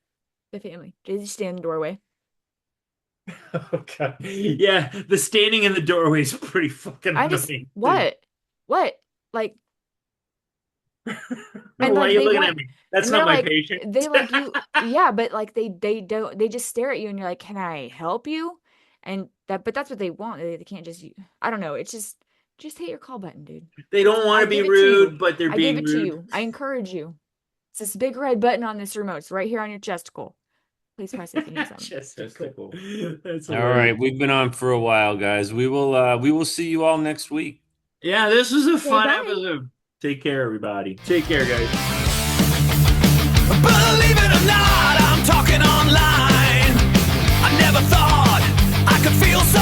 The family, they just stand in the doorway. Okay. Yeah, the standing in the doorway is pretty fucking I just annoying. what like. Why like, are you they looking want- at me? That's and not they're my like, patient. They like you, yeah, but like they don't. They just stare at you, and you're like, "Can I help you?" And but that's what they want. They can't just. I don't know. It's just hit your call button, dude. They don't want I to be give it to you. rude, but they're I being give it to rude. you. I encourage you. It's this big red button on this remote. It's right here on your chesticle. Please press it if you need something. Chesticle. That's All hilarious. right, we've been on for a while, guys. We will see you all next week. Yeah, this was a fun bye. episode. Take care, everybody. Take care, guys. Believe it or not, I'm talking online. I never thought I could feel so